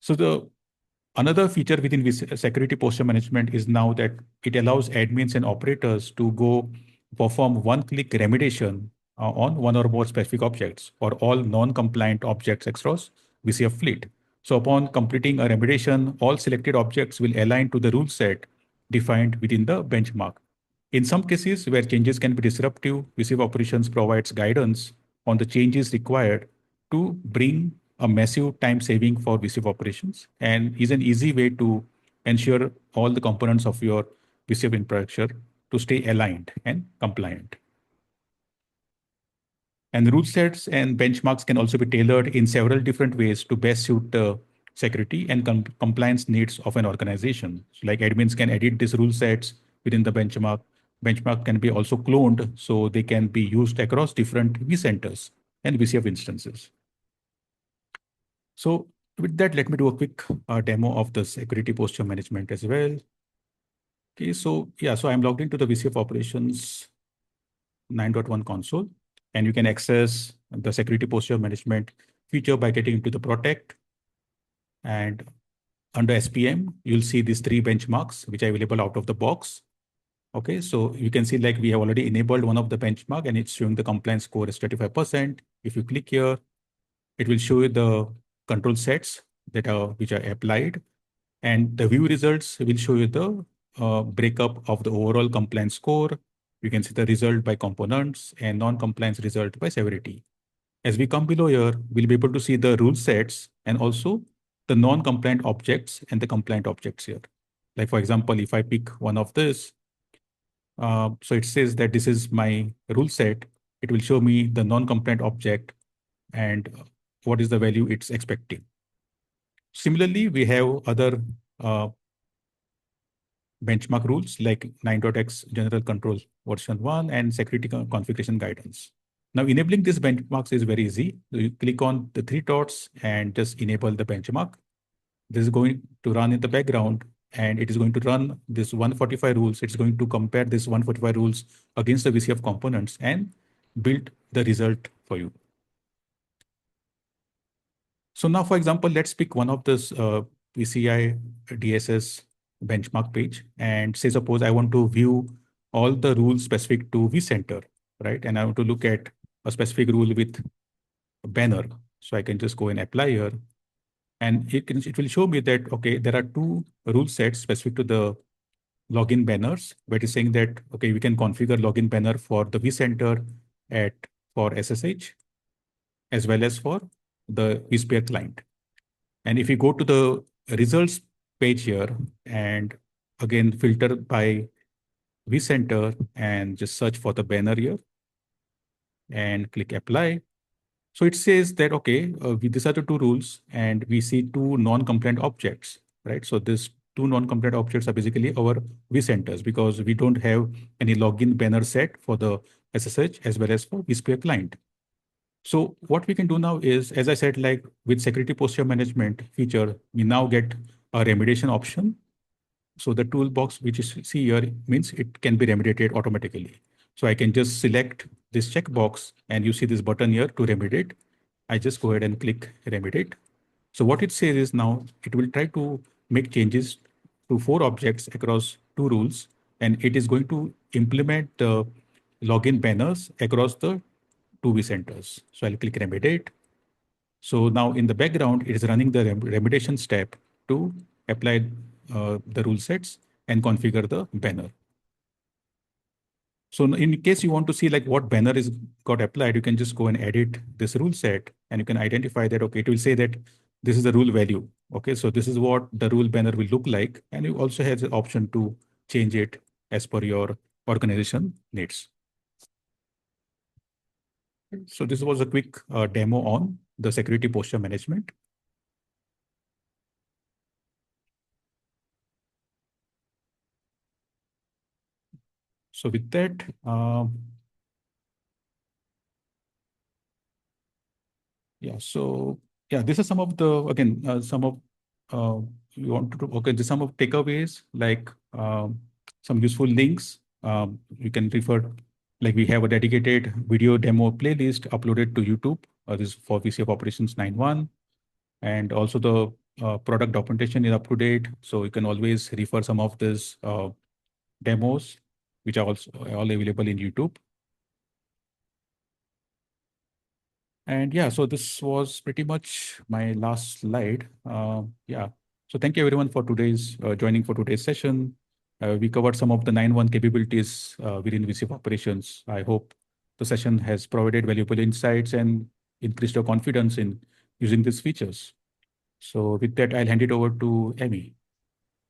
So Another feature within security posture management is now that it allows admins and operators to go perform one-click remediation on one or more specific objects or all non-compliant objects across VCF fleet. So upon completing a remediation, all selected objects will align to the rule set defined within the benchmark. In some cases where changes can be disruptive, VCF operations provides guidance on the changes required to bring a massive time saving for VCF operations and is an easy way to ensure all the components of your VCF infrastructure to stay aligned and compliant. And rule sets and benchmarks can also be tailored in several different ways to best suit the security and compliance needs of an organization. So like admins can edit these rule sets within the benchmark. Benchmark can be also cloned so they can be used across different vCenters and VCF instances. So with that, let me do a quick demo of the security posture management as well. Okay, so yeah, so I'm logged into the VCF operations 9.1 console, and you can access the security posture management feature by getting into the protect. And under SPM, you'll see these 3 benchmarks, which are available out of the box. Okay, so you can see like we have already enabled one of the benchmark and it's showing the compliance score is 35%. If you click here, it will show you the control sets that are which are applied, and the view results will show you the breakup of the overall compliance score. You can see the result by components and non-compliance result by severity. As we come below here, we'll be able to see the rule sets and also the non-compliant objects and the compliant objects here. Like for example, if I pick one of this, so it says that this is my rule set, it will show me the non-compliant object and what is the value it's expecting. Similarly, we have other benchmark rules like 9.x general control version 1 and security configuration guidance. Now enabling these benchmarks is very easy. So you click on the 3 dots and just enable the benchmark. This is going to run in the background and it is going to run this 145 rules. It's going to compare this 145 rules against the VCF components and build the result for you. So now, for example, let's pick one of this PCI DSS benchmark page and say, suppose I want to view all the rules specific to vCenter, right? And I want to look at a specific rule with a banner. So I can just go and apply here. And it will show me that, okay, there are 2 rule sets specific to the login banners, where it is saying that, okay, we can configure login banner for the vCenter for SSH, as well as for the vSphere client. And if you go to the results page here and again filter by vCenter and just search for the banner here and click apply. So it says that, okay, these are the 2 rules and we see 2 non-compliant objects, right? So these 2 non-compliant objects are basically our vCenters because we don't have any login banner set for the SSH as well as for vSphere client. So what we can do now is, as I said, like with security posture management feature, we now get a remediation option. So the toolbox which you see here means it can be remediated automatically. So I can just select this checkbox and you see this button here to remediate. I just go ahead and click remediate. So what it says is now it will try to make changes to 4 objects across 2 rules, and it is going to implement the login banners across the 2 vCenters. So I'll click remediate. So now in the background, it is running the remediation step to apply the rule sets and configure the banner. So in case you want to see like what banner is got applied, you can just go and edit this rule set and you can identify that, okay, it will say that this is the rule value. Okay, so this is what the rule banner will look like. And you also have the option to change it as per your organization needs. So this was a quick demo on the security posture management. So with that, yeah, so yeah, this is some of the, again, some of, you want to, okay, some of takeaways, like some useful links. You can refer, like we have a dedicated video demo playlist uploaded to YouTube. This is for VCF operations 9.1. And also the product documentation is up to date. So you can always refer some of these demos, which are also all available in YouTube. And yeah, so this was pretty much my last slide. Yeah, so thank you everyone for today's joining for today's session. We covered some of the 9.1 capabilities within VCF operations. I hope the session has provided valuable insights and increased your confidence in using these features. So with that, I'll hand it over to Amy.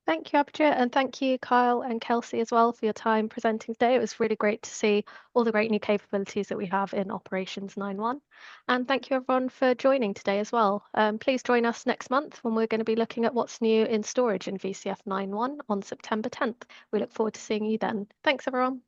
Thank you, Abhijit, and thank you, Kyle and Kelcey, as well, for your time presenting today. It was really great to see all the great new capabilities that we have in Operations 9.1. And thank you, everyone, for joining today as well. Please join us next month when we're going to be looking at what's new in storage in VCF 9.1 on September 10th. We look forward to seeing you then. Thanks, everyone.